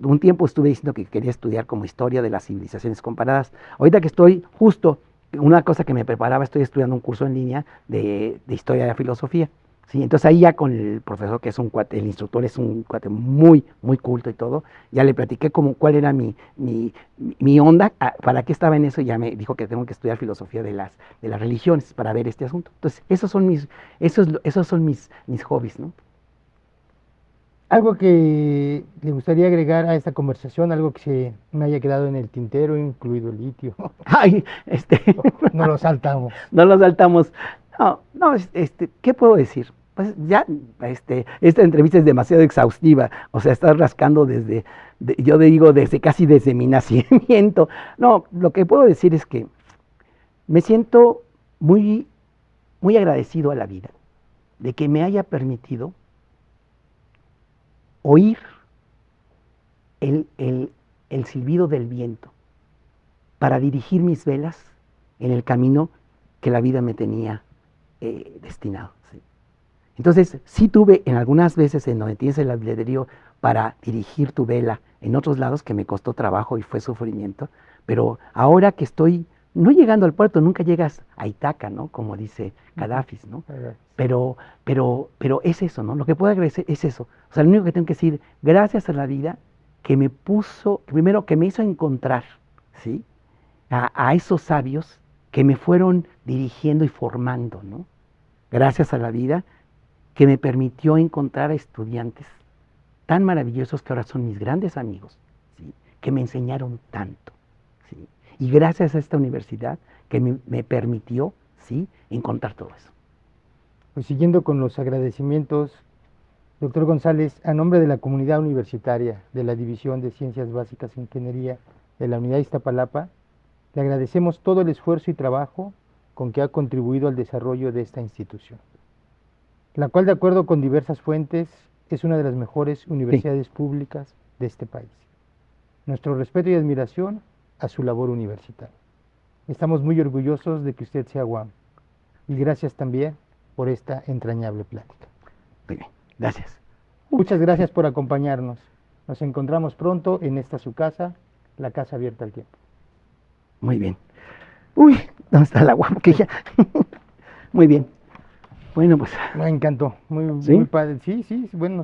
un tiempo estuve diciendo que quería estudiar como historia de las civilizaciones comparadas. Ahorita que estoy justo, una cosa que me preparaba, estoy estudiando un curso en línea de historia de la filosofía. Sí, entonces ahí ya con el profesor, que es un cuate, el instructor es un cuate muy, muy culto y todo, ya le platiqué como cuál era mi onda, para qué estaba en eso, y ya me dijo que tengo que estudiar filosofía de las religiones para ver este asunto. Entonces, esos son mis hobbies, ¿no? Algo que le gustaría agregar a esta conversación, algo que se me haya quedado en el tintero, incluido el litio. Ay, No lo saltamos. no lo saltamos. No, ¿qué puedo decir? Pues ya, esta entrevista es demasiado exhaustiva, o sea, estás rascando yo digo, casi desde mi nacimiento. No, lo que puedo decir es que me siento muy, muy agradecido a la vida de que me haya permitido oír el silbido del viento para dirigir mis velas en el camino que la vida me tenía destinado. ¿Sí? Entonces, sí tuve en algunas veces en donde tienes el albedrío para dirigir tu vela en otros lados que me costó trabajo y fue sufrimiento, pero ahora que estoy no llegando al puerto, nunca llegas a Itaca, ¿no? Como dice Gaddafi, ¿no? Pero es eso, ¿no? Lo que puedo agradecer es eso. O sea, lo único que tengo que decir, gracias a la vida que me puso, primero que me hizo encontrar, ¿sí? A esos sabios que me fueron dirigiendo y formando, ¿no? Gracias a la vida que me permitió encontrar a estudiantes tan maravillosos que ahora son mis grandes amigos, ¿sí? Que me enseñaron tanto, ¿sí? Y gracias a esta universidad que me permitió, ¿sí? Encontrar todo eso. Pues siguiendo con los agradecimientos, doctor González, a nombre de la comunidad universitaria de la División de Ciencias Básicas e Ingeniería de la Unidad Iztapalapa, le agradecemos todo el esfuerzo y trabajo con que ha contribuido al desarrollo de esta institución, la cual, de acuerdo con diversas fuentes, es una de las mejores universidades públicas de este país. Nuestro respeto y admiración a su labor universitaria. Estamos muy orgullosos de que usted sea UAM, y gracias también por esta entrañable plática. Muy bien, gracias. Muchas gracias por acompañarnos. Nos encontramos pronto en esta su casa, la Casa Abierta al Tiempo. Muy bien. Uy, ¿dónde está el agua? Porque ya... Muy bien. Bueno, pues... Me encantó, muy, ¿Sí? muy padre. Sí, sí, bueno.